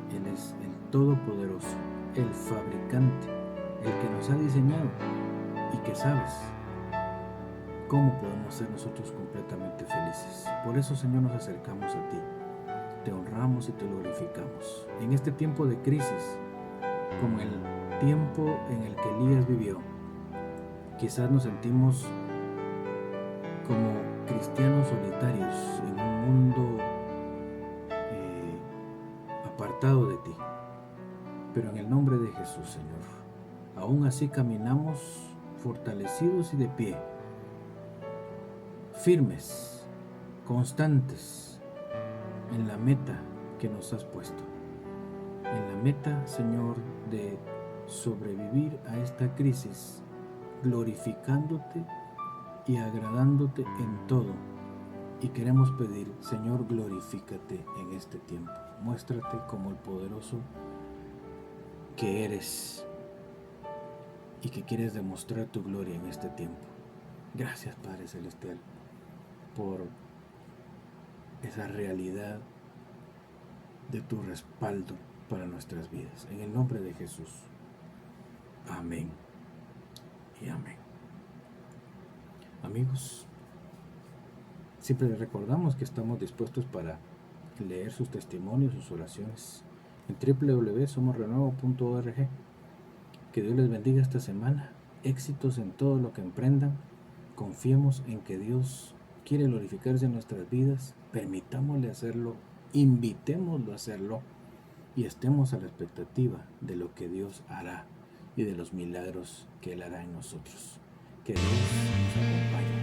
eres el Todopoderoso, el fabricante, el que nos ha diseñado y que sabes cómo podemos ser nosotros completamente felices. Por eso, Señor, nos acercamos a ti, te honramos y te glorificamos. En este tiempo de crisis, como el tiempo en el que Elías vivió, quizás nos sentimos como cristianos solitarios en un mundo apartado de ti. Pero en el nombre de Jesús, Señor, aún así caminamos fortalecidos y de pie, firmes, constantes en la meta que nos has puesto. En la meta, Señor, de sobrevivir a esta crisis, glorificándote y agradándote en todo. Y queremos pedir, Señor, glorifícate en este tiempo. Muéstrate como el poderoso que eres y que quieres demostrar tu gloria en este tiempo. Gracias, Padre Celestial, por esa realidad de tu respaldo para nuestras vidas. En el nombre de Jesús. Amén y amén. Amigos, siempre les recordamos que estamos dispuestos para leer sus testimonios, sus oraciones en www.somosrenuevo.org. Que Dios les bendiga esta semana, éxitos en todo lo que emprendan. Confiemos en que Dios quiere glorificarse en nuestras vidas, permitámosle hacerlo, invitémoslo a hacerlo y estemos a la expectativa de lo que Dios hará y de los milagros que Él hará en nosotros. Que Dios nos acompañe.